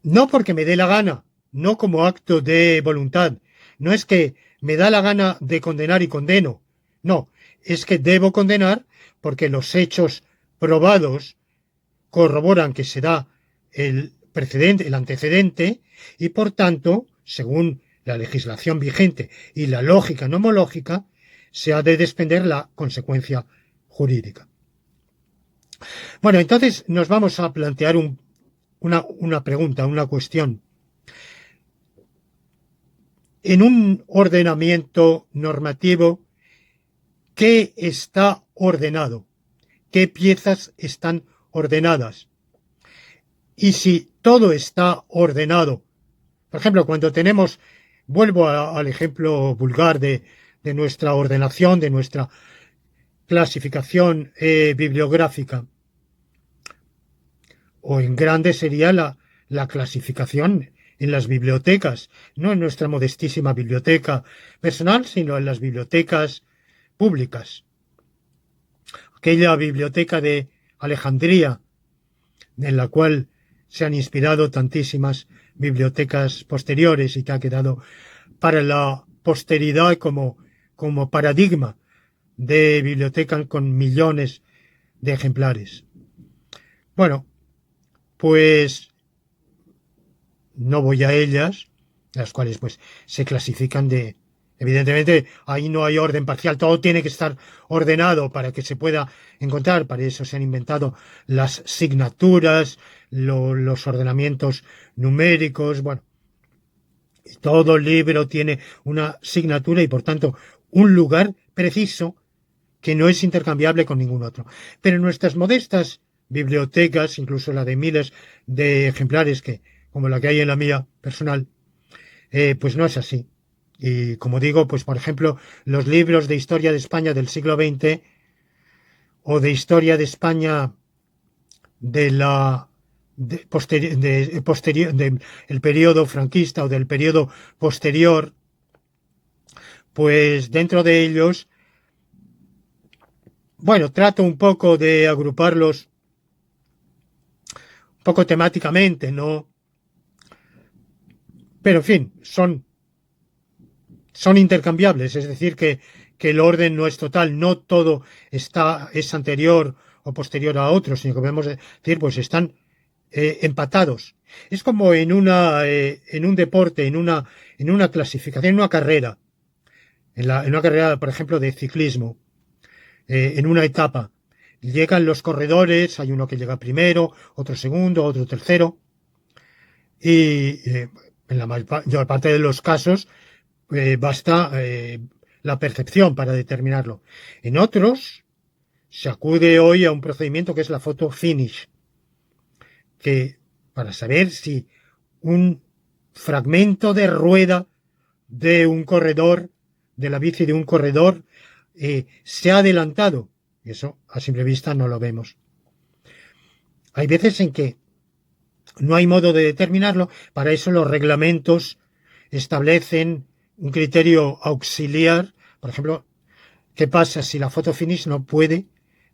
no porque me dé la gana, no como acto de voluntad. No es que me da la gana de condenar y condeno. No, es que debo condenar porque los hechos probados corroboran que se da el precedente, el antecedente, y por tanto, según la legislación vigente y la lógica nomológica, se ha de desprender la consecuencia jurídica. Bueno, entonces nos vamos a plantear una pregunta, una cuestión. En un ordenamiento normativo, ¿qué está ordenado? ¿Qué piezas están ordenadas? Y si todo está ordenado, por ejemplo, cuando tenemos, vuelvo al ejemplo vulgar de nuestra ordenación, de nuestra clasificación bibliográfica, o en grande sería la clasificación en las bibliotecas, no en nuestra modestísima biblioteca personal, sino en las bibliotecas públicas. Aquella biblioteca de Alejandría, en la cual se han inspirado tantísimas bibliotecas posteriores y que ha quedado para la posteridad como como paradigma de biblioteca con millones de ejemplares. Bueno, pues no voy a ellas, las cuales pues se clasifican de... Evidentemente, ahí no hay orden parcial, todo tiene que estar ordenado para que se pueda encontrar. Para eso se han inventado las signaturas, los ordenamientos numéricos. Bueno, todo libro tiene una signatura y, por tanto, un lugar preciso que no es intercambiable con ningún otro. Pero en nuestras modestas bibliotecas, incluso la de miles de ejemplares, que como la que hay en la mía personal, pues no es así. Y como digo, pues por ejemplo, los libros de historia de España del siglo XX o de historia de España de la posterior del periodo franquista o del periodo posterior, pues dentro de ellos, bueno, trato un poco de agruparlos un poco temáticamente, ¿no? Pero en fin, son intercambiables, es decir, que el orden no es total, no todo es anterior o posterior a otro, sino que podemos decir, pues están empatados. Es como en un deporte, en una clasificación, en una carrera, en una carrera, por ejemplo, de ciclismo, en una etapa. Llegan los corredores, hay uno que llega primero, otro segundo, otro tercero, y en la mayor parte de los casos basta la percepción para determinarlo. En otros se acude hoy a un procedimiento que es la photo finish, que para saber si un fragmento de rueda de un corredor, de la bici de un corredor, se ha adelantado. Y eso a simple vista no lo vemos. Hay veces en que no hay modo de determinarlo, para eso los reglamentos establecen un criterio auxiliar. Por ejemplo, ¿qué pasa si la photo finish no puede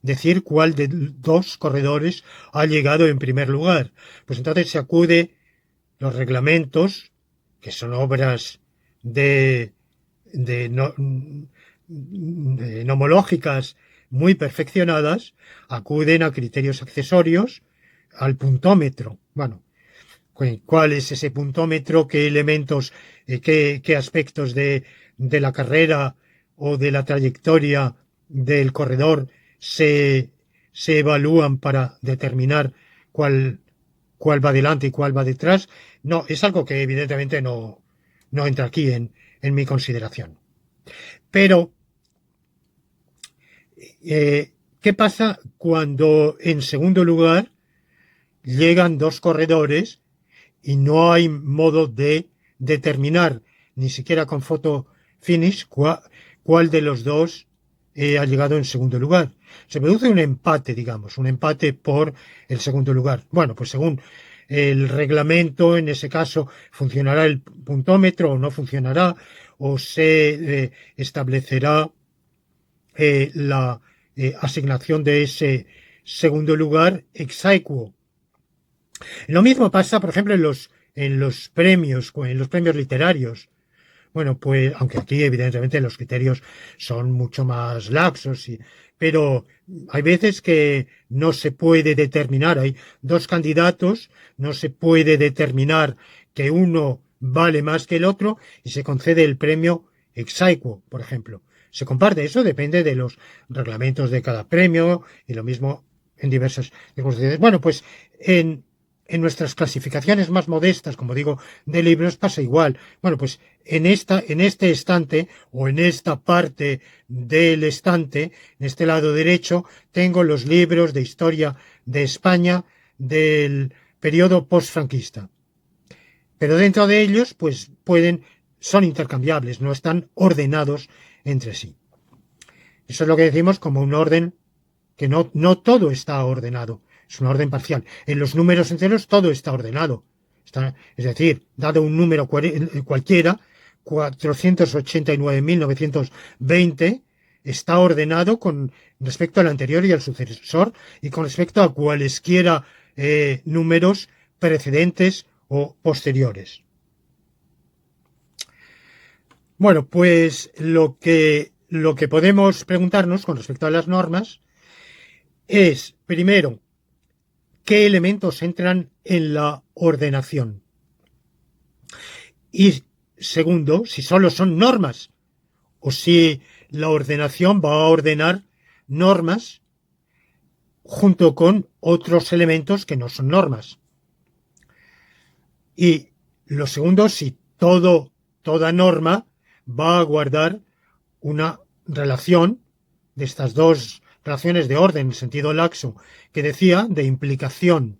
decir cuál de dos corredores ha llegado en primer lugar? Pues entonces se acude los reglamentos, que son obras de, no, de nomológicas muy perfeccionadas, acuden a criterios accesorios, al puntómetro. Bueno, ¿cuál es ese puntómetro? ¿Qué elementos, qué aspectos de la carrera o de la trayectoria del corredor se evalúan para determinar cuál va delante y cuál va detrás? No, es algo que evidentemente no entra aquí en mi consideración. Pero, ¿qué pasa cuando en segundo lugar llegan dos corredores y no hay modo de determinar, ni siquiera con photo finish, cuál de los dos ha llegado en segundo lugar? Se produce un empate, digamos, un empate por el segundo lugar. Bueno, pues según el reglamento, en ese caso, funcionará el puntómetro o no funcionará, o se establecerá la asignación de ese segundo lugar ex aequo. Lo mismo pasa, por ejemplo, en los premios literarios. Bueno, pues, aunque aquí evidentemente los criterios son mucho más laxos, pero hay veces que no se puede determinar, hay dos candidatos, no se puede determinar que uno vale más que el otro y se concede el premio ex aequo, por ejemplo. Se comparte, eso depende de los reglamentos de cada premio y lo mismo en diversas circunstancias. Bueno, pues en nuestras clasificaciones más modestas, como digo, de libros pasa igual. Bueno, pues en este estante o en esta parte del estante, en este lado derecho, tengo los libros de historia de España del periodo postfranquista. Pero dentro de ellos, pues son intercambiables, no están ordenados entre sí. Eso es lo que decimos como un orden que no todo está ordenado. Es un orden parcial. En los números enteros todo está ordenado. Es decir, dado un número cualquiera, 489.920 está ordenado con respecto al anterior y al sucesor y con respecto a cualesquiera números precedentes o posteriores. Bueno, pues lo que lo que podemos preguntarnos con respecto a las normas es, primero, ¿qué elementos entran en la ordenación? Y segundo, si solo son normas o si la ordenación va a ordenar normas junto con otros elementos que no son normas. Y lo segundo, si toda norma va a guardar una relación de estas dos relaciones de orden en sentido laxo que decía, de implicación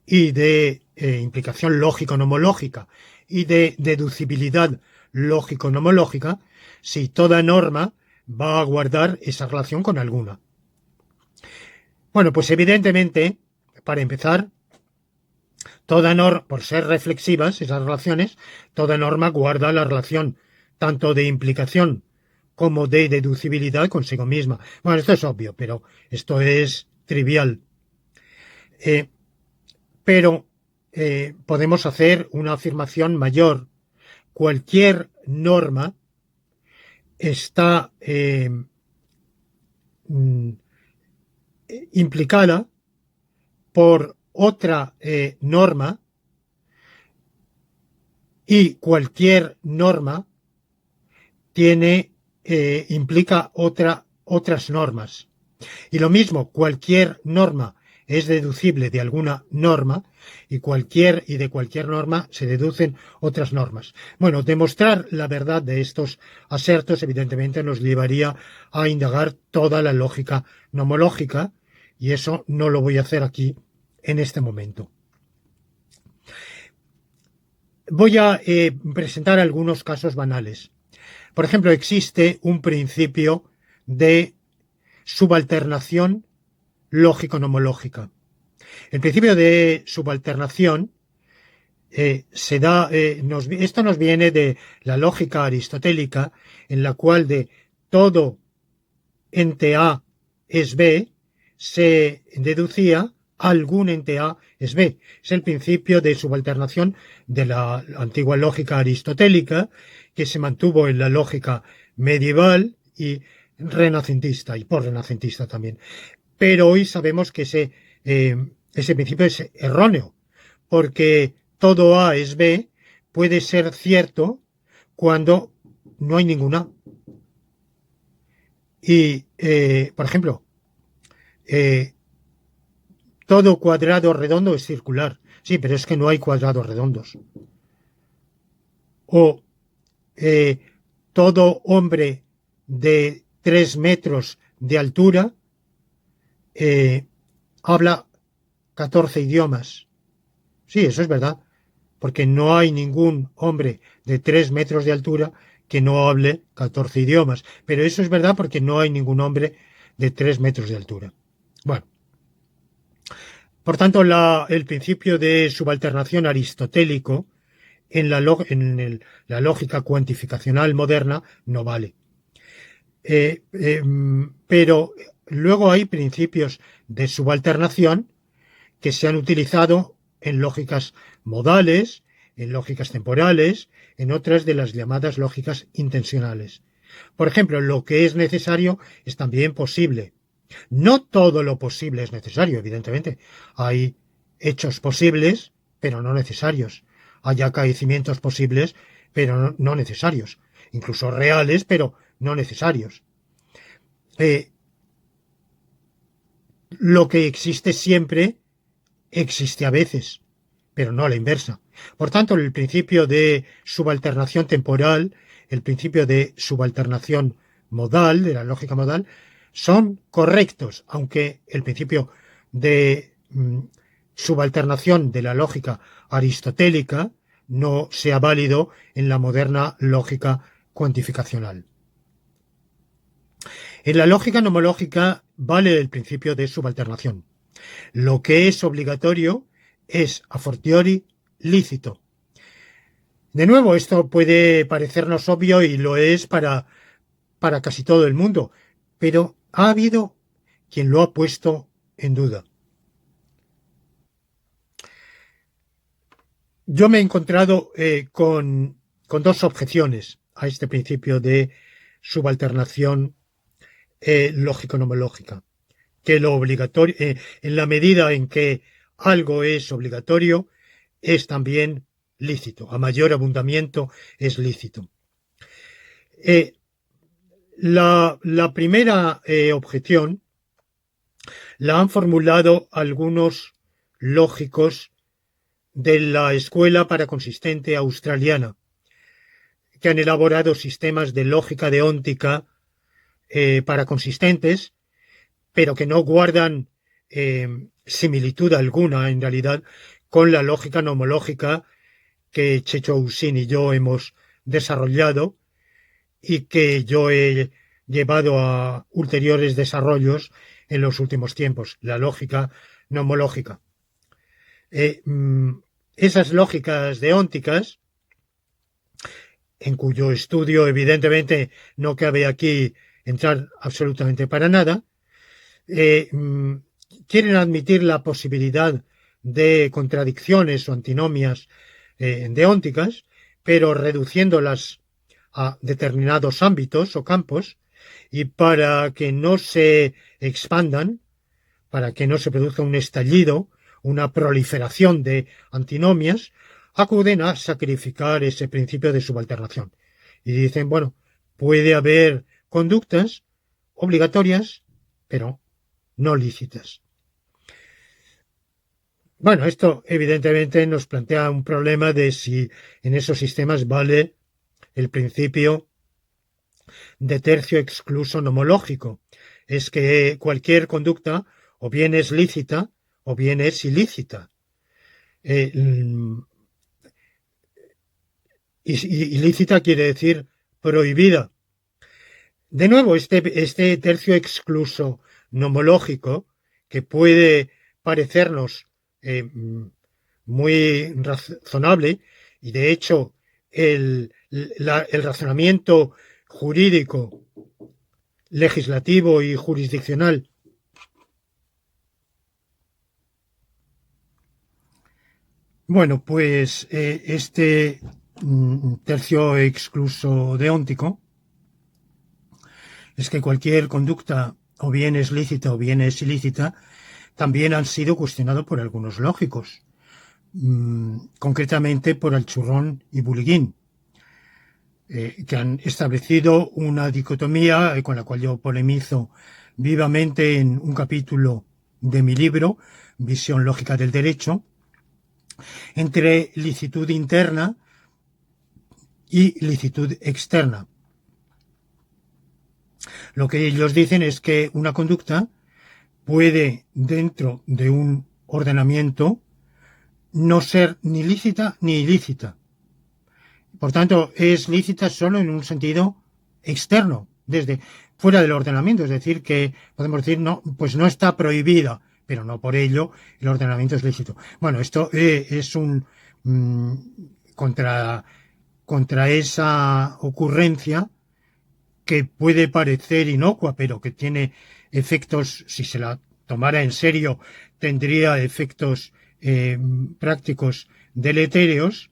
y de implicación lógico-nomológica y de deducibilidad lógico-nomológica, si toda norma va a guardar esa relación con alguna. Bueno, pues evidentemente, para empezar, toda norma, por ser reflexivas esas relaciones, toda norma guarda la relación tanto de implicación como de deducibilidad consigo misma. Bueno, esto es obvio, pero esto es trivial. Pero podemos hacer una afirmación mayor. Cualquier norma está implicada por otra norma y cualquier norma implica otras normas. Y lo mismo, cualquier norma es deducible de alguna norma y de cualquier norma se deducen otras normas. Bueno, demostrar la verdad de estos asertos evidentemente nos llevaría a indagar toda la lógica nomológica y eso no lo voy a hacer aquí en este momento. Voy a presentar algunos casos banales. Por ejemplo, existe un principio de subalternación lógico-nomológica. El principio de subalternación esto nos viene de la lógica aristotélica, en la cual de todo ente A es B, se deducía algún ente A es B. Es el principio de subalternación de la antigua lógica aristotélica, que se mantuvo en la lógica medieval y renacentista, y posrenacentista también. Pero hoy sabemos que ese principio es erróneo, porque todo A es B puede ser cierto cuando no hay ninguna. Y, por ejemplo, todo cuadrado redondo es circular. Sí, pero es que no hay cuadrados redondos. O todo hombre de 3 metros de altura habla 14 idiomas. Sí, eso es verdad, porque no hay ningún hombre de 3 metros de altura que no hable 14 idiomas. Pero eso es verdad porque no hay ningún hombre de 3 metros de altura. Bueno, por tanto, el principio de subalternación aristotélico en la lógica cuantificacional moderna no vale. Pero luego hay principios de subalternación que se han utilizado en lógicas modales, en lógicas temporales, en otras de las llamadas lógicas intencionales. Por ejemplo, lo que es necesario es también posible. No todo lo posible es necesario, evidentemente. Hay hechos posibles, pero no necesarios. Hay acaecimientos posibles, pero no necesarios. Incluso reales, pero no necesarios. Lo que existe siempre existe a veces, pero no a la inversa. Por tanto, el principio de subalternación temporal, el principio de subalternación modal, de la lógica modal, son correctos, aunque el principio de subalternación de la lógica aristotélica no sea válido en la moderna lógica cuantificacional. En la lógica nomológica vale el principio de subalternación. Lo que es obligatorio es a fortiori lícito. De nuevo, esto puede parecernos obvio y lo es para casi todo el mundo, pero ha habido quien lo ha puesto en duda. Yo me he encontrado con dos objeciones a este principio de subalternación lógico-nomológica, que lo obligatorio, en la medida en que algo es obligatorio, es también lícito. A mayor abundamiento es lícito. La primera objeción la han formulado algunos lógicos de la escuela paraconsistente australiana, que han elaborado sistemas de lógica deóntica paraconsistentes, pero que no guardan similitud alguna, en realidad, con la lógica nomológica que Checho Usín y yo hemos desarrollado y que yo he llevado a ulteriores desarrollos en los últimos tiempos, la lógica nomológica. Esas lógicas deónticas, en cuyo estudio evidentemente no cabe aquí entrar absolutamente para nada, quieren admitir la posibilidad de contradicciones o antinomias deónticas, pero reduciéndolas a determinados ámbitos o campos, y para que no se expandan, para que no se produzca un estallido, una proliferación de antinomias, acuden a sacrificar ese principio de subalternación. Y dicen, bueno, puede haber conductas obligatorias, pero no lícitas. Bueno, esto evidentemente nos plantea un problema de si en esos sistemas vale el principio de tercio excluso nomológico. Es que cualquier conducta o bien es lícita o bien es ilícita. Ilícita quiere decir prohibida. De nuevo, este tercio excluso nomológico, que puede parecernos muy razonable, y de hecho el razonamiento jurídico, legislativo y jurisdiccional bueno, pues este tercio excluso deóntico es que cualquier conducta o bien es lícita o bien es ilícita, también han sido cuestionados por algunos lógicos, concretamente por Alchurrón y Buliguín, que han establecido una dicotomía con la cual yo polemizo vivamente en un capítulo de mi libro, Visión lógica del derecho, entre licitud interna y licitud externa. Lo que ellos dicen es que una conducta puede, dentro de un ordenamiento, no ser ni lícita ni ilícita. Por tanto, es lícita solo en un sentido externo, desde fuera del ordenamiento. Es decir, que podemos decir, no, pues no está prohibida, pero no por ello el ordenamiento es lícito. Bueno, esto es un contra esa ocurrencia que puede parecer inocua, pero que tiene efectos, si se la tomara en serio, tendría efectos prácticos deletéreos.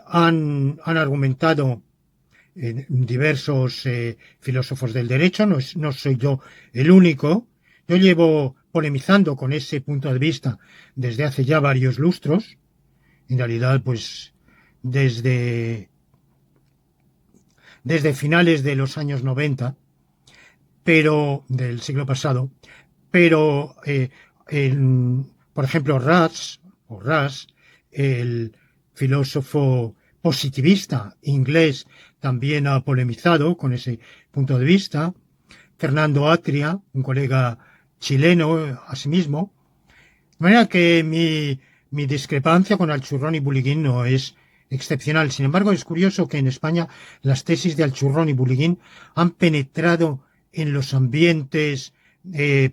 Han argumentado diversos filósofos del derecho, no soy yo el único. Yo llevo polemizando con ese punto de vista desde hace ya varios lustros, en realidad pues desde finales de los años 90, pero del siglo pasado, pero por ejemplo Rush, el filósofo positivista inglés, también ha polemizado con ese punto de vista. Fernando Atria, un colega chileno, asimismo. De manera que mi discrepancia con Alchurrón y Buliguín no es excepcional. Sin embargo, es curioso que en España las tesis de Alchurrón y Buliguín han penetrado en los ambientes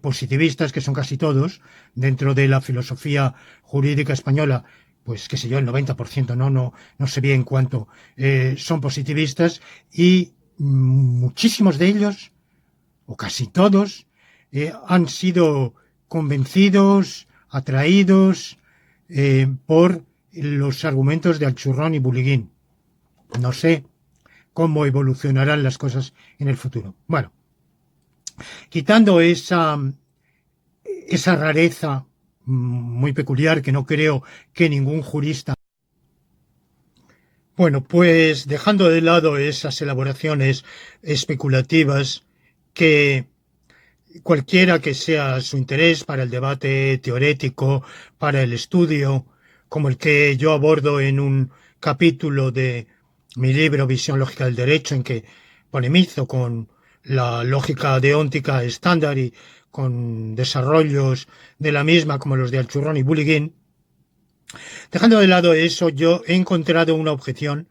positivistas, que son casi todos, dentro de la filosofía jurídica española, pues qué sé yo, el 90%, no sé bien cuánto, son positivistas, y muchísimos de ellos, o casi todos, han sido convencidos, atraídos por los argumentos de Alchurrón y Buliguín. No sé, cómo evolucionarán las cosas en el futuro. Bueno, quitando esa rareza muy peculiar que no creo que ningún jurista. Bueno, pues dejando de lado esas elaboraciones especulativas que cualquiera que sea su interés para el debate teórico, para el estudio, como el que yo abordo en un capítulo de mi libro Visión Lógica del Derecho, en que polemizo con la lógica deóntica estándar y con desarrollos de la misma como los de Alchurrón y Bulligan. Dejando de lado eso, yo he encontrado una objeción,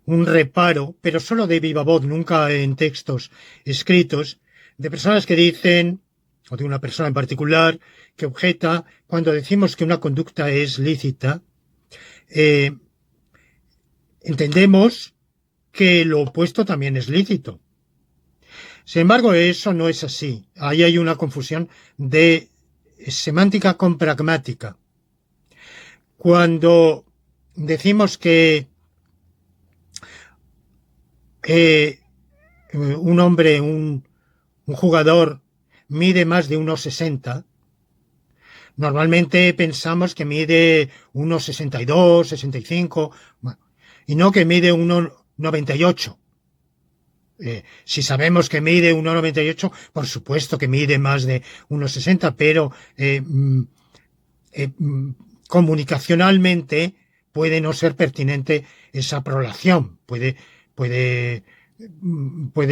un reparo, pero solo de viva voz, nunca en textos escritos, de personas que dicen, o de una persona en particular, que objeta cuando decimos que una conducta es lícita, entendemos que lo opuesto también es lícito. Sin embargo, eso no es así. Ahí hay una confusión de semántica con pragmática. Cuando decimos que un hombre, un jugador, mide más de 1,60, normalmente pensamos que mide 1,62, 65, y no que mide 1,98. Si sabemos que mide 1,98, por supuesto que mide más de 1,60, pero comunicacionalmente puede no ser pertinente esa prolación, puede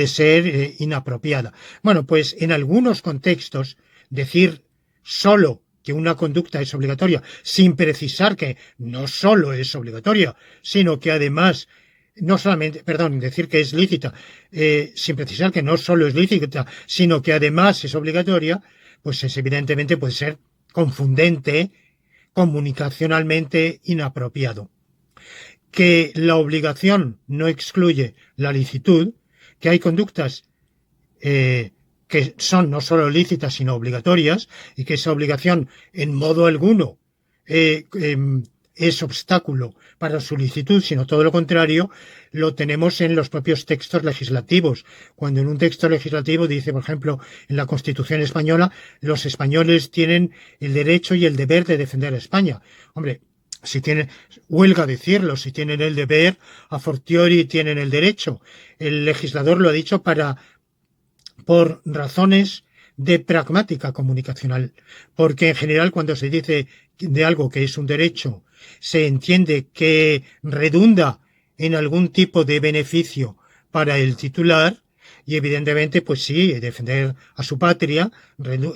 ser inapropiada. Bueno, pues en algunos contextos decir solo que una conducta es obligatoria, sin precisar que no solo es obligatoria, sino que además no solamente, perdón, decir que es lícita, sin precisar que no solo es lícita, sino que además es obligatoria, pues es evidentemente puede ser confundente, comunicacionalmente inapropiado. Que la obligación no excluye la licitud, que hay conductas que son no solo lícitas sino obligatorias, y que esa obligación en modo alguno es obstáculo para su licitud, sino todo lo contrario, lo tenemos en los propios textos legislativos. Cuando en un texto legislativo dice, por ejemplo, en la Constitución española, los españoles tienen el derecho y el deber de defender a España. Hombre, si tienen, huelga decirlo, si tienen el deber, a fortiori tienen el derecho. El legislador lo ha dicho por razones de pragmática comunicacional, porque en general cuando se dice de algo que es un derecho, se entiende que redunda en algún tipo de beneficio para el titular, y evidentemente, pues sí, defender a su patria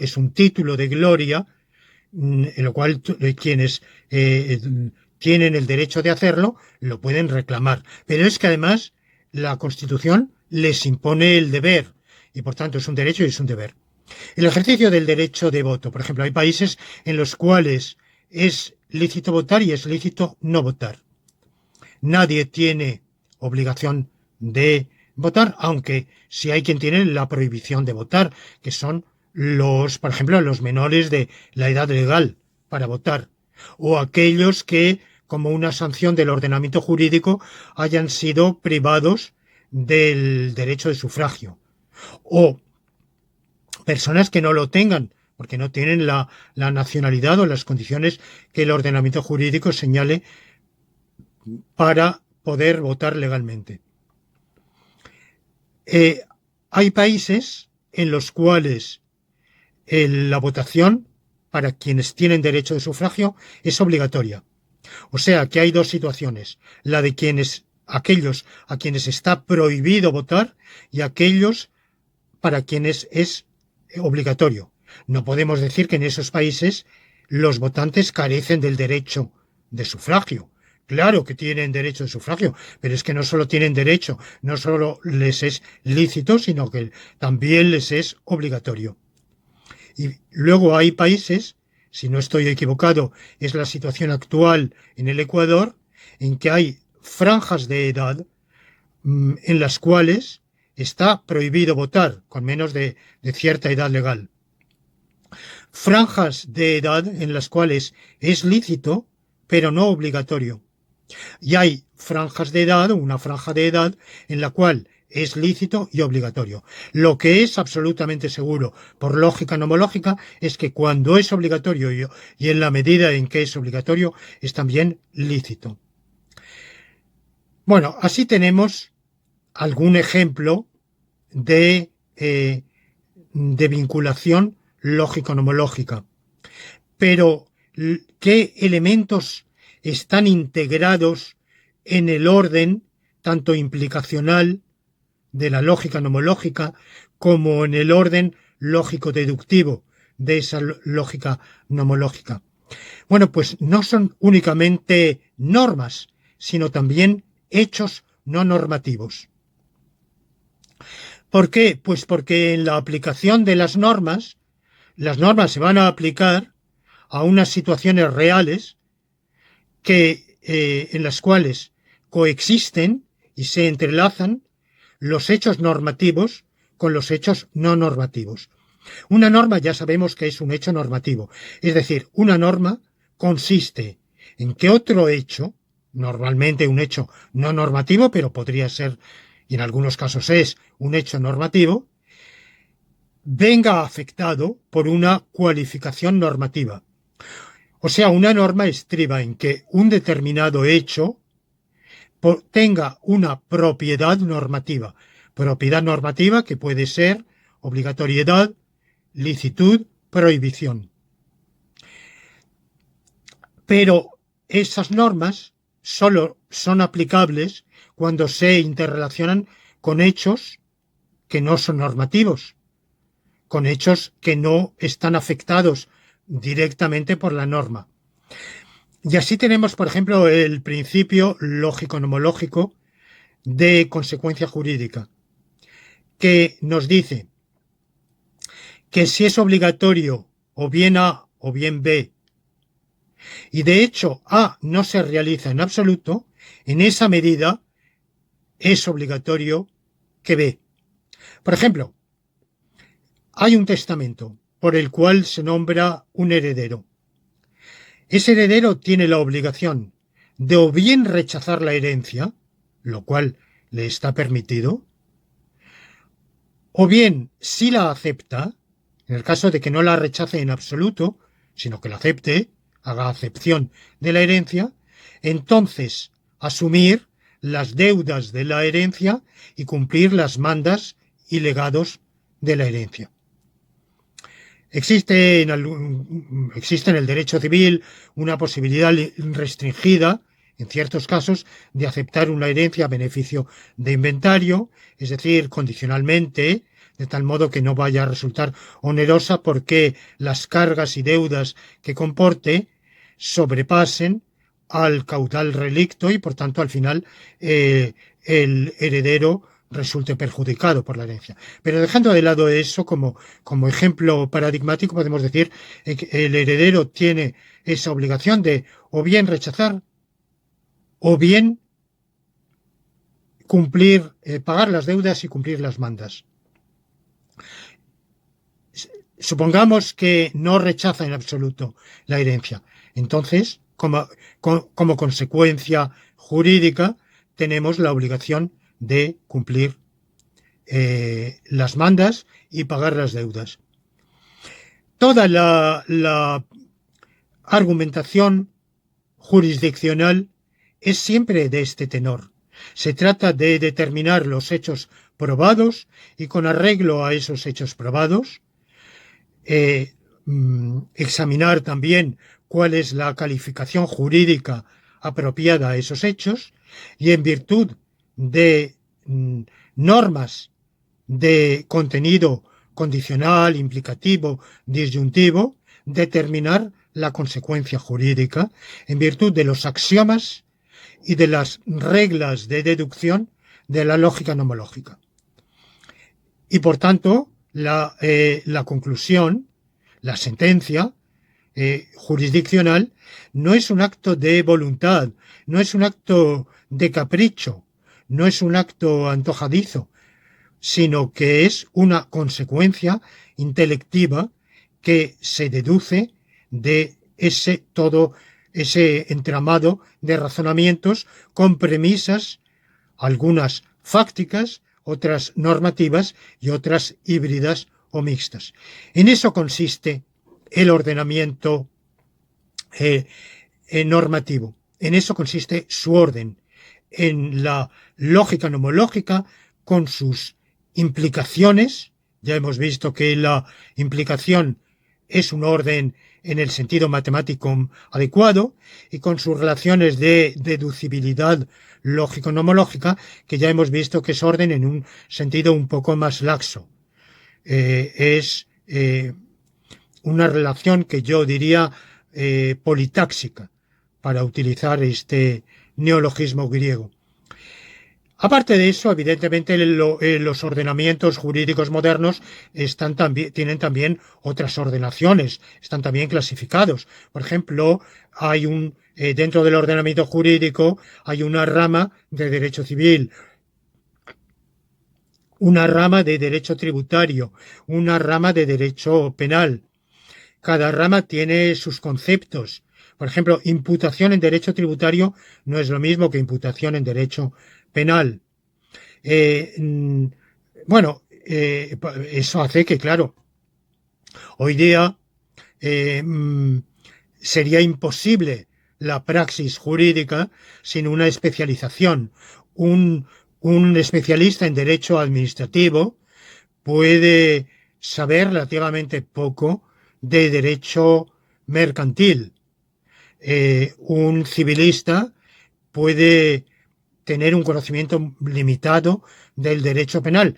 es un título de gloria, en lo cual quienes tienen el derecho de hacerlo lo pueden reclamar. Pero es que además la Constitución les impone el deber, y por tanto es un derecho y es un deber. El ejercicio del derecho de voto, por ejemplo, hay países en los cuales es lícito votar y es lícito no votar. Nadie tiene obligación de votar, aunque sí hay quien tiene la prohibición de votar, que son por ejemplo, los menores de la edad legal para votar, o aquellos que, como una sanción del ordenamiento jurídico, hayan sido privados del derecho de sufragio, o personas que no lo tengan, porque no tienen la nacionalidad o las condiciones que el ordenamiento jurídico señale para poder votar legalmente. Hay países en los cuales la votación para quienes tienen derecho de sufragio es obligatoria. O sea que hay dos situaciones, la de aquellos a quienes está prohibido votar y aquellos para quienes es obligatorio. No podemos decir que en esos países los votantes carecen del derecho de sufragio. Claro que tienen derecho de sufragio, pero es que no solo tienen derecho, no solo les es lícito, sino que también les es obligatorio. Y luego hay países, si no estoy equivocado, es la situación actual en el Ecuador, en que hay franjas de edad en las cuales está prohibido votar con menos de cierta edad legal. Franjas de edad en las cuales es lícito, pero no obligatorio. Y hay franjas de edad, una franja de edad en la cual es lícito y obligatorio. Lo que es absolutamente seguro, por lógica nomológica, es que cuando es obligatorio y en la medida en que es obligatorio, es también lícito. Bueno, así tenemos algún ejemplo de vinculación lógico-nomológica. Pero, ¿qué elementos están integrados en el orden tanto implicacional de la lógica nomológica como en el orden lógico-deductivo de esa lógica nomológica? Bueno, pues no son únicamente normas, sino también hechos no normativos. ¿Por qué? Pues porque en la aplicación de las normas se van a aplicar a unas situaciones reales en las cuales coexisten y se entrelazan los hechos normativos con los hechos no normativos. Una norma ya sabemos que es un hecho normativo, es decir, una norma consiste en que otro hecho, normalmente un hecho no normativo, pero podría ser, y en algunos casos es, un hecho normativo, venga afectado por una cualificación normativa. O sea, una norma estriba en que un determinado hecho tenga una propiedad normativa. Propiedad normativa que puede ser obligatoriedad, licitud, prohibición. Pero esas normas solo son aplicables cuando se interrelacionan con hechos que no son normativos, con hechos que no están afectados directamente por la norma. Y así tenemos, por ejemplo, el principio lógico-nomológico de consecuencia jurídica, que nos dice que si es obligatorio o bien A o bien B, y de hecho A no se realiza en absoluto, en esa medida es obligatorio que B. Por ejemplo, hay un testamento por el cual se nombra un heredero. Ese heredero tiene la obligación de o bien rechazar la herencia, lo cual le está permitido, o bien, si la acepta, en el caso de que no la rechace en absoluto, sino que la acepte, haga acepción de la herencia, entonces asumir las deudas de la herencia y cumplir las mandas y legados de la herencia. Existe en el derecho civil una posibilidad restringida, en ciertos casos, de aceptar una herencia a beneficio de inventario, es decir, condicionalmente, de tal modo que no vaya a resultar onerosa porque las cargas y deudas que comporte sobrepasen al caudal relicto y, por tanto, al final el heredero resulte perjudicado por la herencia. Pero dejando de lado eso como ejemplo paradigmático, podemos decir que el heredero tiene esa obligación de o bien rechazar o bien cumplir, pagar las deudas y cumplir las mandas. Supongamos que no rechaza en absoluto la herencia. Entonces, como consecuencia jurídica, tenemos la obligación de cumplir las mandas y pagar las deudas. Toda la argumentación jurisdiccional es siempre de este tenor. Se trata de determinar los hechos probados y, con arreglo a esos hechos probados, examinar también cuál es la calificación jurídica apropiada a esos hechos y, en virtud de normas de contenido condicional, implicativo, disyuntivo, determinar la consecuencia jurídica en virtud de los axiomas y de las reglas de deducción de la lógica nomológica. Y, por tanto, la conclusión, la sentencia jurisdiccional, no es un acto de voluntad, no es un acto de capricho, no es un acto antojadizo, sino que es una consecuencia intelectiva que se deduce de ese todo ese entramado de razonamientos con premisas, algunas fácticas, otras normativas y otras híbridas o mixtas. En eso consiste el ordenamiento normativo. En eso consiste su orden, en la lógica nomológica con sus implicaciones. Ya hemos visto que la implicación es un orden en el sentido matemático adecuado, y con sus relaciones de deducibilidad lógico-nomológica, que ya hemos visto que es orden en un sentido un poco más laxo. Es una relación que yo diría politáxica, para utilizar este neologismo griego. Aparte de eso, evidentemente los ordenamientos jurídicos modernos tienen también otras ordenaciones, están también clasificados. Por ejemplo, hay dentro del ordenamiento jurídico hay una rama de derecho civil, una rama de derecho tributario, una rama de derecho penal. Cada rama tiene sus conceptos. Por ejemplo, imputación en derecho tributario no es lo mismo que imputación en derecho penal. Eso hace que, claro, hoy día sería imposible la praxis jurídica sin una especialización. Un especialista en derecho administrativo puede saber relativamente poco de derecho mercantil. Un civilista puede tener un conocimiento limitado del derecho penal.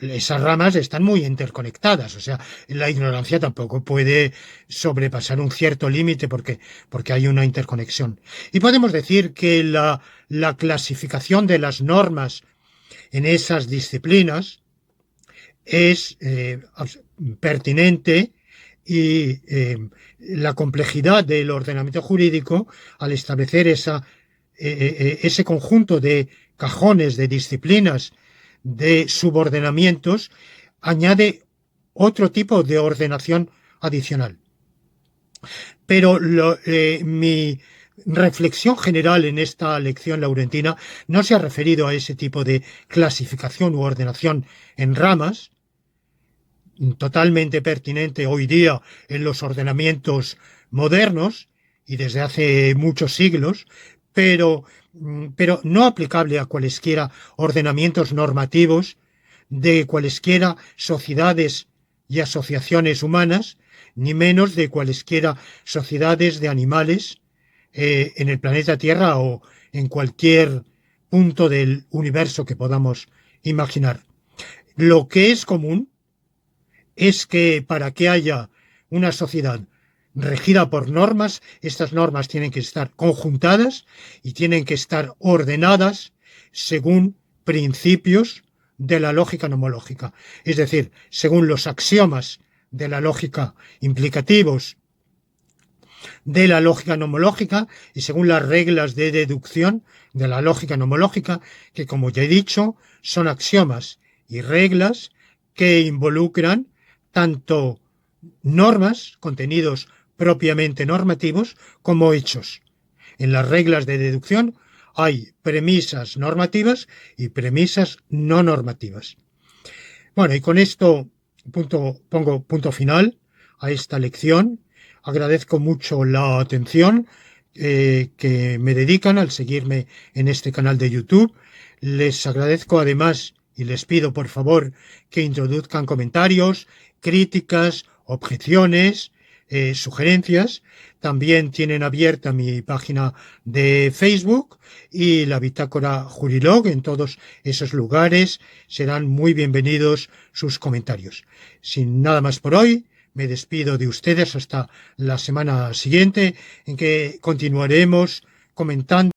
Esas ramas están muy interconectadas, o sea, la ignorancia tampoco puede sobrepasar un cierto límite porque hay una interconexión. Y podemos decir que la clasificación de las normas en esas disciplinas es pertinente, y la complejidad del ordenamiento jurídico, al establecer ese conjunto de cajones, de disciplinas, de subordenamientos, añade otro tipo de ordenación adicional. Pero mi reflexión general en esta lección laurentina no se ha referido a ese tipo de clasificación u ordenación en ramas, totalmente pertinente hoy día en los ordenamientos modernos y desde hace muchos siglos, pero no aplicable a cualesquiera ordenamientos normativos de cualesquiera sociedades y asociaciones humanas, ni menos de cualesquiera sociedades de animales en el planeta Tierra o en cualquier punto del universo que podamos imaginar. Lo que es común es que para que haya una sociedad regida por normas, estas normas tienen que estar conjuntadas y tienen que estar ordenadas según principios de la lógica nomológica, es decir, según los axiomas de la lógica implicativos de la lógica nomológica y según las reglas de deducción de la lógica nomológica, que, como ya he dicho, son axiomas y reglas que involucran tanto normas, contenidos propiamente normativos, como hechos. En las reglas de deducción hay premisas normativas y premisas no normativas. Bueno, y con esto pongo punto final a esta lección. Agradezco mucho la atención que me dedican al seguirme en este canal de YouTube. Les agradezco además y les pido por favor que introduzcan comentarios, críticas, objeciones, sugerencias. También tienen abierta mi página de Facebook y la bitácora Jurilog. En todos esos lugares serán muy bienvenidos sus comentarios. Sin nada más por hoy, me despido de ustedes hasta la semana siguiente, en que continuaremos comentando